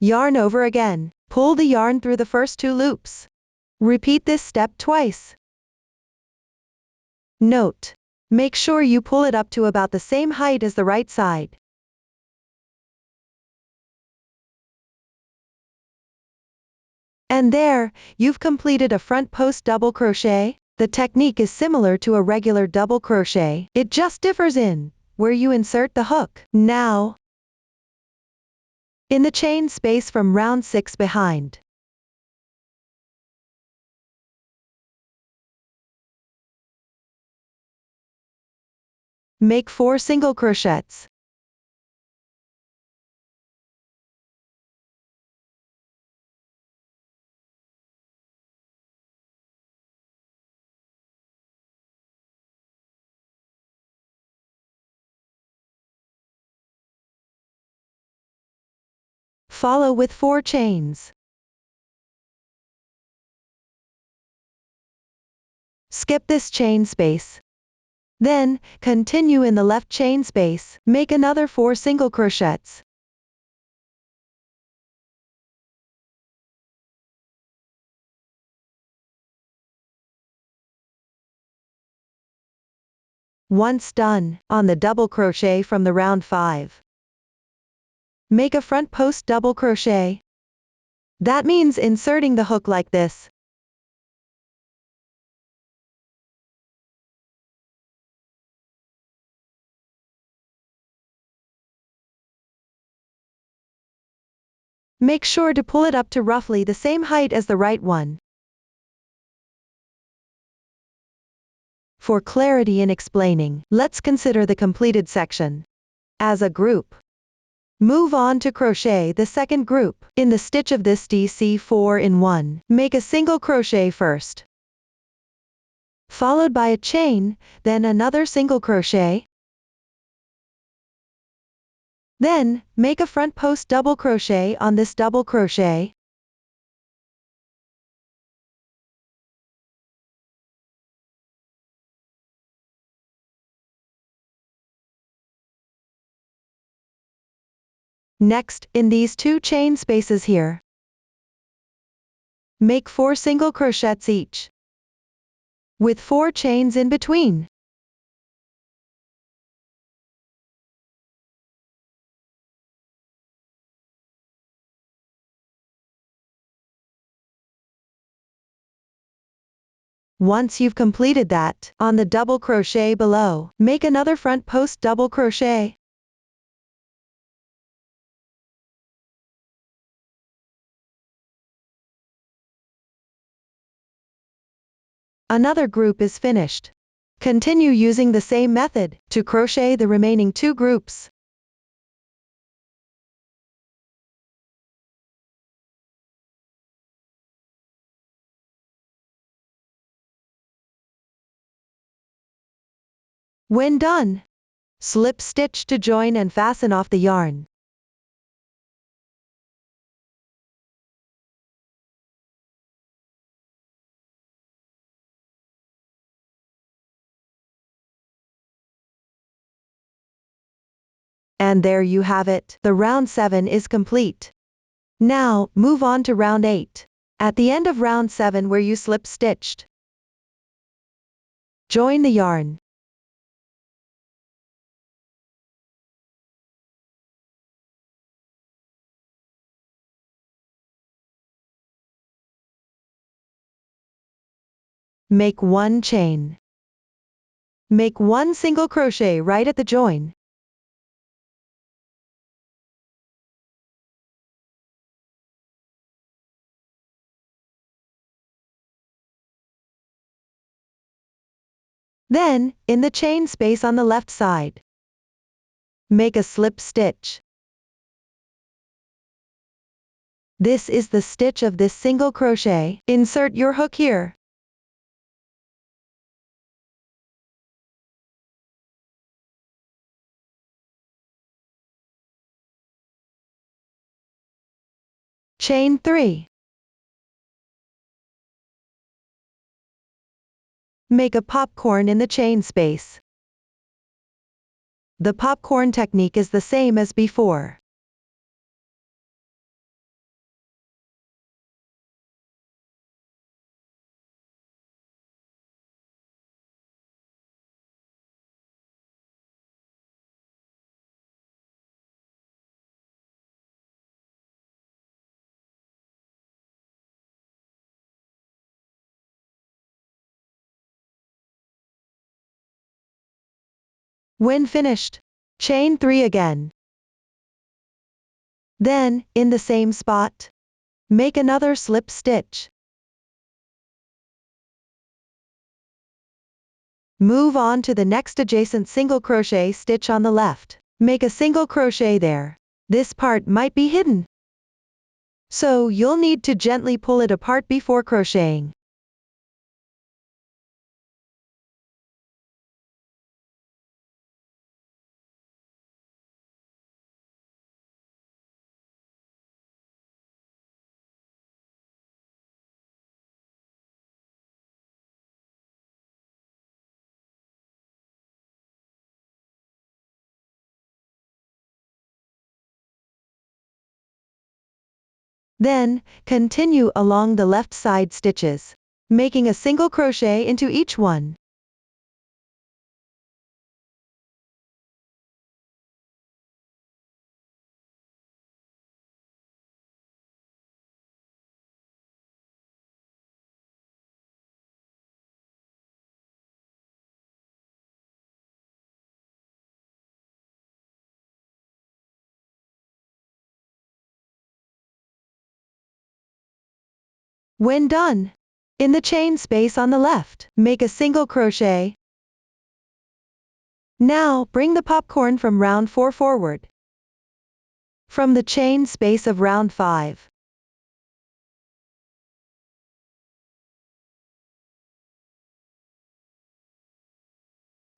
Yarn over again. Pull the yarn through the first 2 loops. Repeat this step twice. Note: make sure you pull it up to about the same height as the right side. And there, you've completed a front post double crochet. The technique is similar to a regular double crochet. It just differs in where you insert the hook. Now, in the chain space from round 6 behind, make 4 single crochets. Follow with 4 chains. Skip this chain space. Then, continue in the left chain space, make another 4 single crochets. Once done, on the double crochet from the round 5, make a front post double crochet. That means inserting the hook like this. Make sure to pull it up to roughly the same height as the right one. For clarity in explaining, let's consider the completed section as a group. Move on to crochet the second group. In the stitch of this DC 4-in-1, make a single crochet first, followed by a chain, then another single crochet. Then, make a front post double crochet on this double crochet. Next, in these 2 chain spaces here, make 4 single crochets each, with 4 chains in between. Once you've completed that, on the double crochet below, make another front post double crochet. Another group is finished. Continue using the same method to crochet the remaining 2 groups. When done, slip stitch to join and fasten off the yarn. And there you have it, the round 7 is complete. Now, move on to round 8. At the end of round 7 where you slip stitched, join the yarn. Make 1 chain. Make 1 single crochet right at the join. Then, in the chain space on the left side, make a slip stitch. This is the stitch of this single crochet. Insert your hook here. Chain 3. Make a popcorn in the chain space. The popcorn technique is the same as before. When finished, chain 3 again. Then, in the same spot, make another slip stitch. Move on to the next adjacent single crochet stitch on the left. Make a single crochet there. This part might be hidden, so you'll need to gently pull it apart before crocheting. Then, continue along the left side stitches, making a single crochet into each one. When done, in the chain space on the left, make a single crochet. Now, bring the popcorn from round 4 forward. From the chain space of round 5.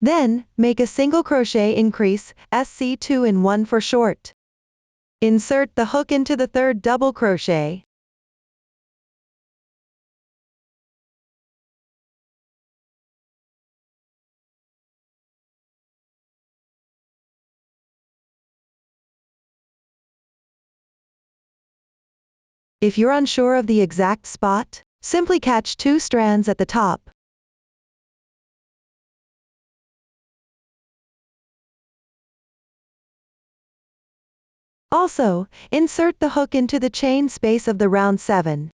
Then, make a single crochet increase, SC2 in 1 for short. Insert the hook into the third double crochet. If you're unsure of the exact spot, simply catch 2 strands at the top. Also, insert the hook into the chain space of the round 7.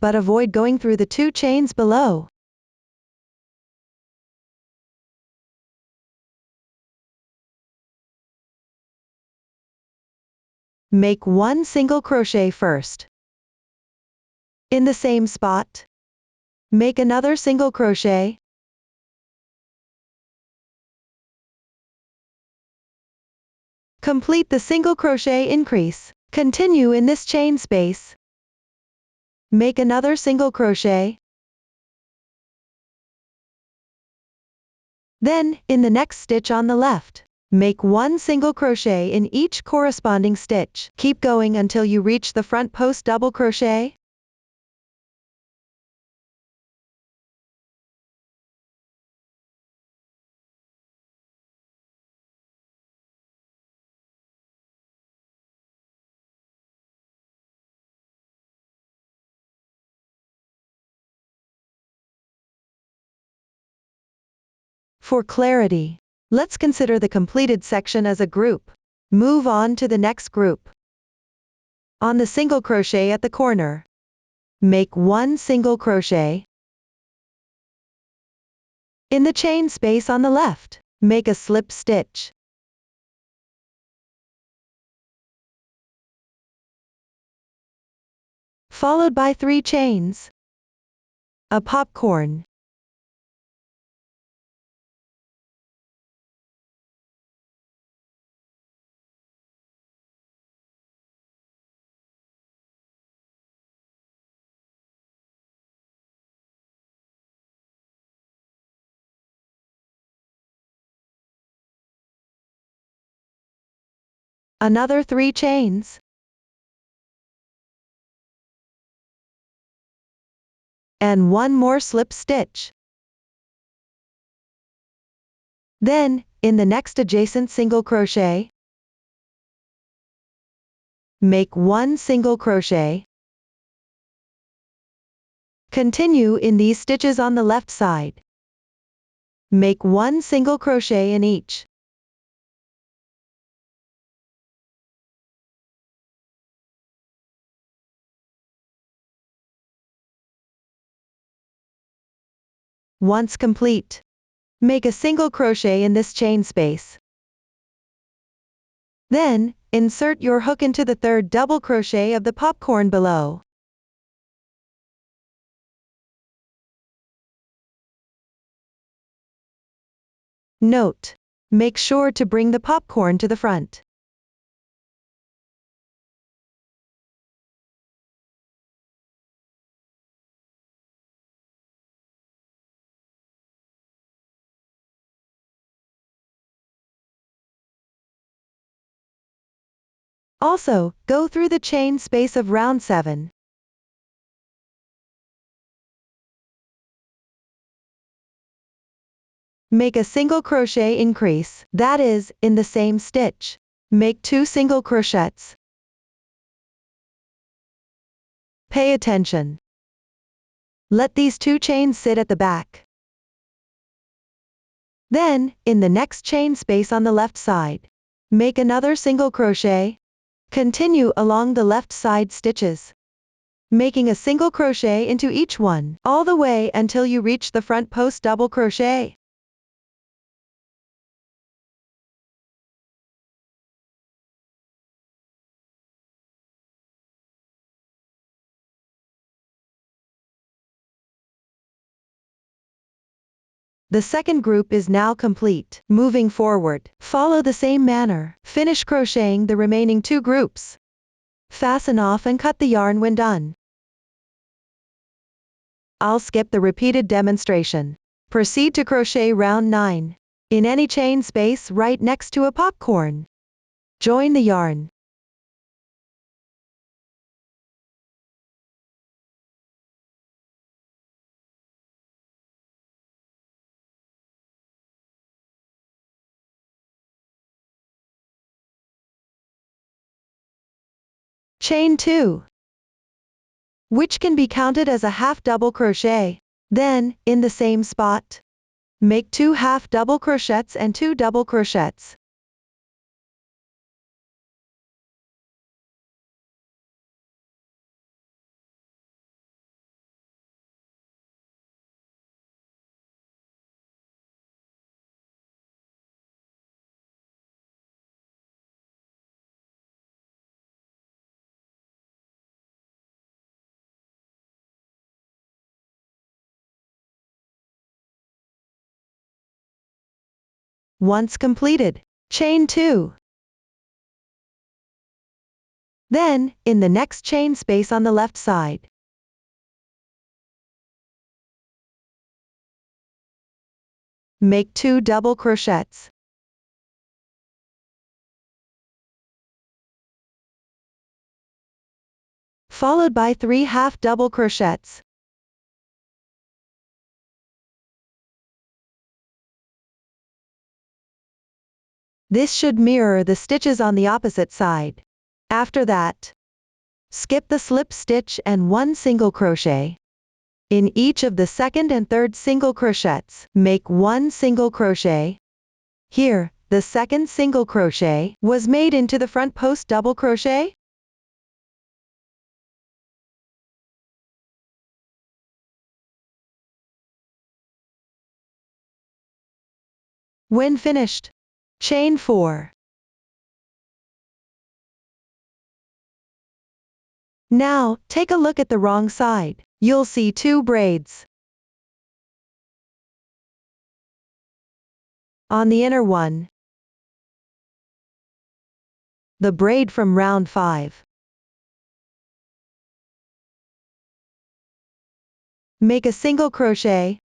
But avoid going through the 2 chains below. Make 1 single crochet first. In the same spot, make another single crochet. Complete the single crochet increase. Continue in this chain space. Make another single crochet. Then, in the next stitch on the left, make 1 single crochet in each corresponding stitch. Keep going until you reach the front post double crochet. For clarity, let's consider the completed section as a group. Move on to the next group. On the single crochet at the corner, make 1 single crochet. In the chain space on the left, make a slip stitch. Followed by 3 chains. A popcorn. Another 3 chains. And 1 more slip stitch. Then, in the next adjacent single crochet, make 1 single crochet. Continue in these stitches on the left side. Make 1 single crochet in each. Once complete, make a single crochet in this chain space. Then, insert your hook into the third double crochet of the popcorn below. Note: make sure to bring the popcorn to the front. Also, go through the chain space of round 7. Make a single crochet increase, that is, in the same stitch. Make 2 single crochets. Pay attention. Let these 2 chains sit at the back. Then, in the next chain space on the left side, make another single crochet. Continue along the left side stitches, making a single crochet into each one, all the way until you reach the front post double crochet. The second group is now complete. Moving forward, follow the same manner. Finish crocheting the remaining 2 groups. Fasten off and cut the yarn when done. I'll skip the repeated demonstration. Proceed to crochet round 9. In any chain space right next to a popcorn. Join the yarn. Chain 2, which can be counted as a half double crochet. Then, in the same spot, make 2 half double crochets and 2 double crochets. Once completed, chain 2. Then, in the next chain space on the left side, make 2 double crochets. Followed by 3 half double crochets. This should mirror the stitches on the opposite side. After that, skip the slip stitch and 1 single crochet. In each of the second and third single crochets, make 1 single crochet. Here, the second single crochet was made into the front post double crochet. When finished, chain 4. Now, take a look at the wrong side. You'll see 2 braids. On the inner one, the braid from round 5. Make a single crochet.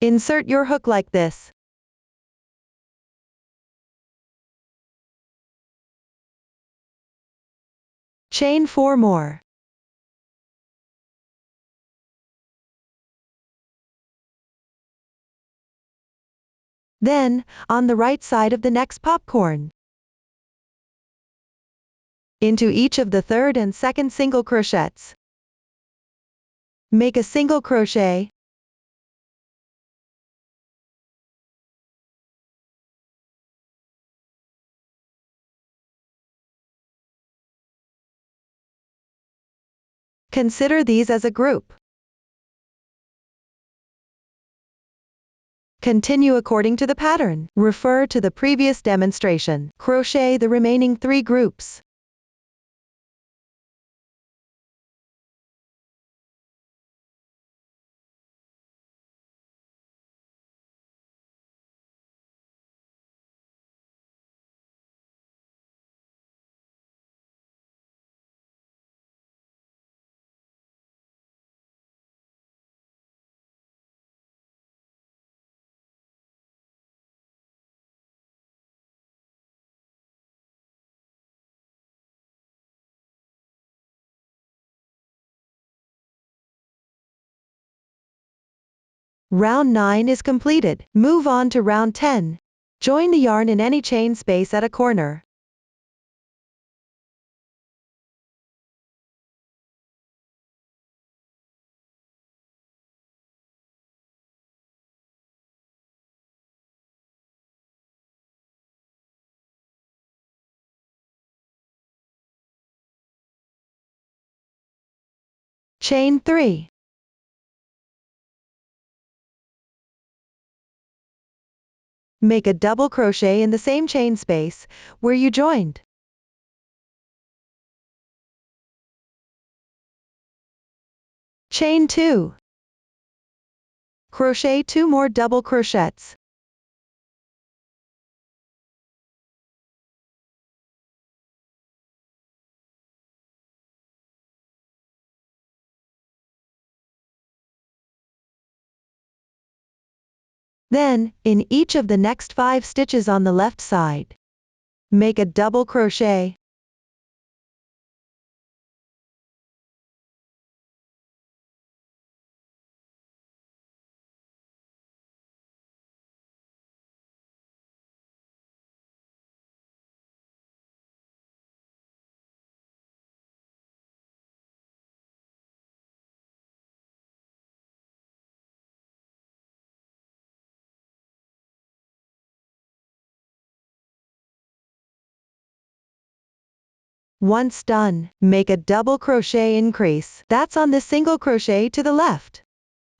Insert your hook like this. Chain 4 more. Then, on the right side of the next popcorn, into each of the third and second single crochets, make a single crochet. Consider these as a group. Continue according to the pattern. Refer to the previous demonstration. Crochet the remaining 3 groups. Round 9 is completed. Move on to round 10. Join the yarn in any chain space at a corner. Chain 3. Make a double crochet in the same chain space where you joined. Chain 2. Crochet 2 more double crochets. Then, in each of the next 5 stitches on the left side, make a double crochet. Once done, make a double crochet increase. That's on the single crochet to the left.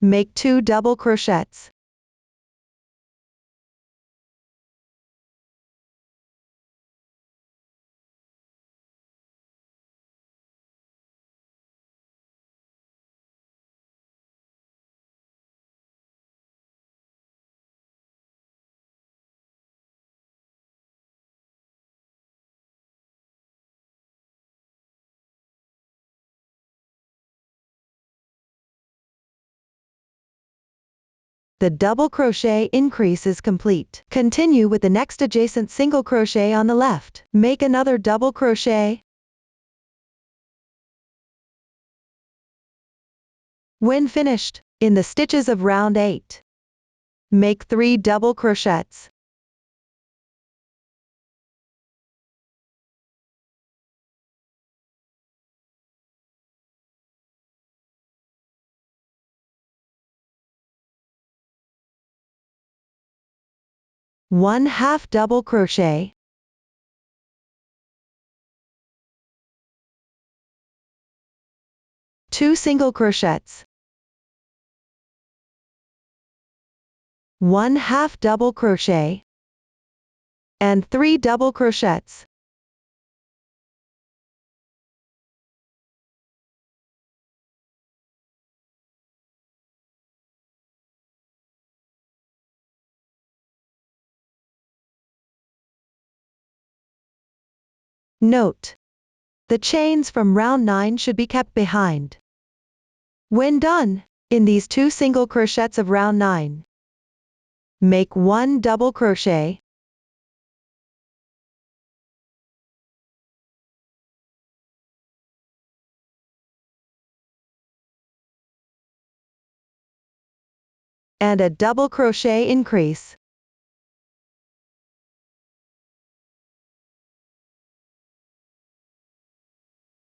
Make 2 double crochets. The double crochet increase is complete. Continue with the next adjacent single crochet on the left. Make another double crochet. When finished, in the stitches of round 8, make 3 double crochets. One half double crochet. Two single crochets. One half double crochet. And 3 double crochets. Note: the chains from round 9 should be kept behind. When done, in these 2 single crochets of round 9, make 1 double crochet. And a double crochet increase.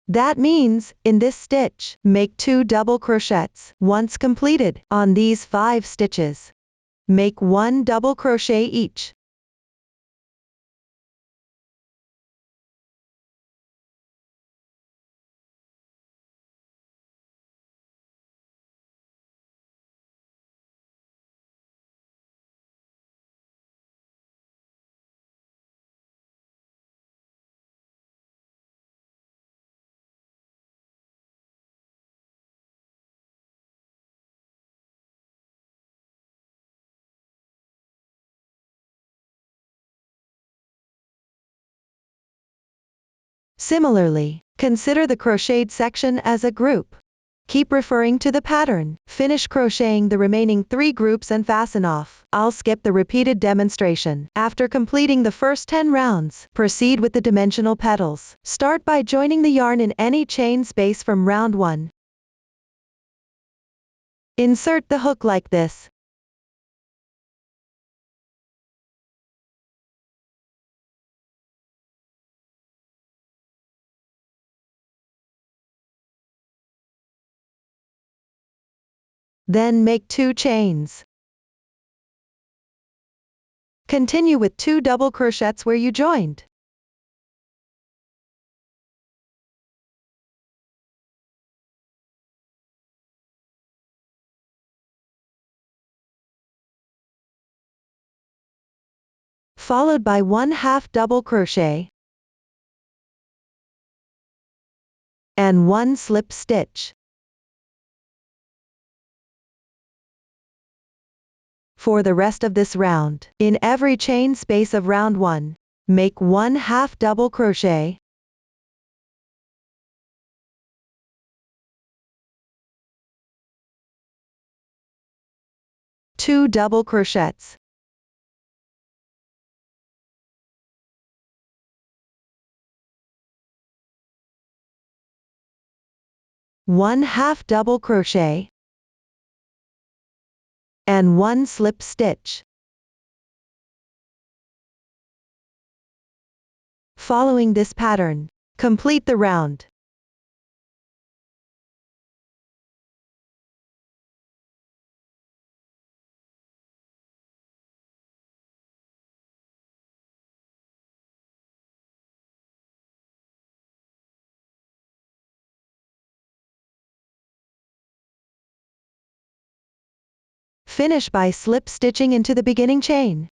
That means, in this stitch, make 2 double crochets. Once completed, on these 5 stitches, make 1 double crochet each. Similarly, consider the crocheted section as a group. Keep referring to the pattern. Finish crocheting the remaining 3 groups and fasten off. I'll skip the repeated demonstration. After completing the first 10 rounds, proceed with the dimensional petals. Start by joining the yarn in any chain space from round 1. Insert the hook like this. Then make 2 chains. Continue with 2 double crochets where you joined. Followed by 1/2 double crochet and 1 slip stitch. For the rest of this round, in every chain space of round 1, make 1/2 double crochet, 2 double crochets, 1/2 double crochet, and 1 slip stitch. Following this pattern, complete the round. Finish by slip stitching into the beginning chain.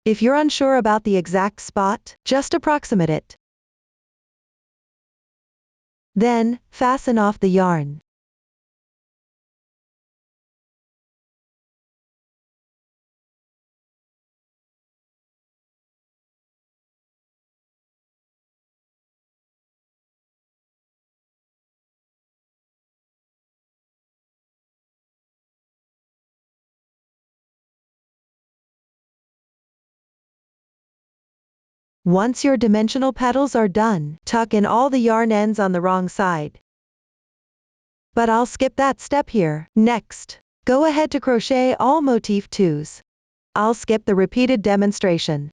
If you're unsure about the exact spot, just approximate it. Then, fasten off the yarn. Once your dimensional petals are done, tuck in all the yarn ends on the wrong side. But I'll skip that step here. Next, go ahead to crochet all motif 2s. I'll skip the repeated demonstration.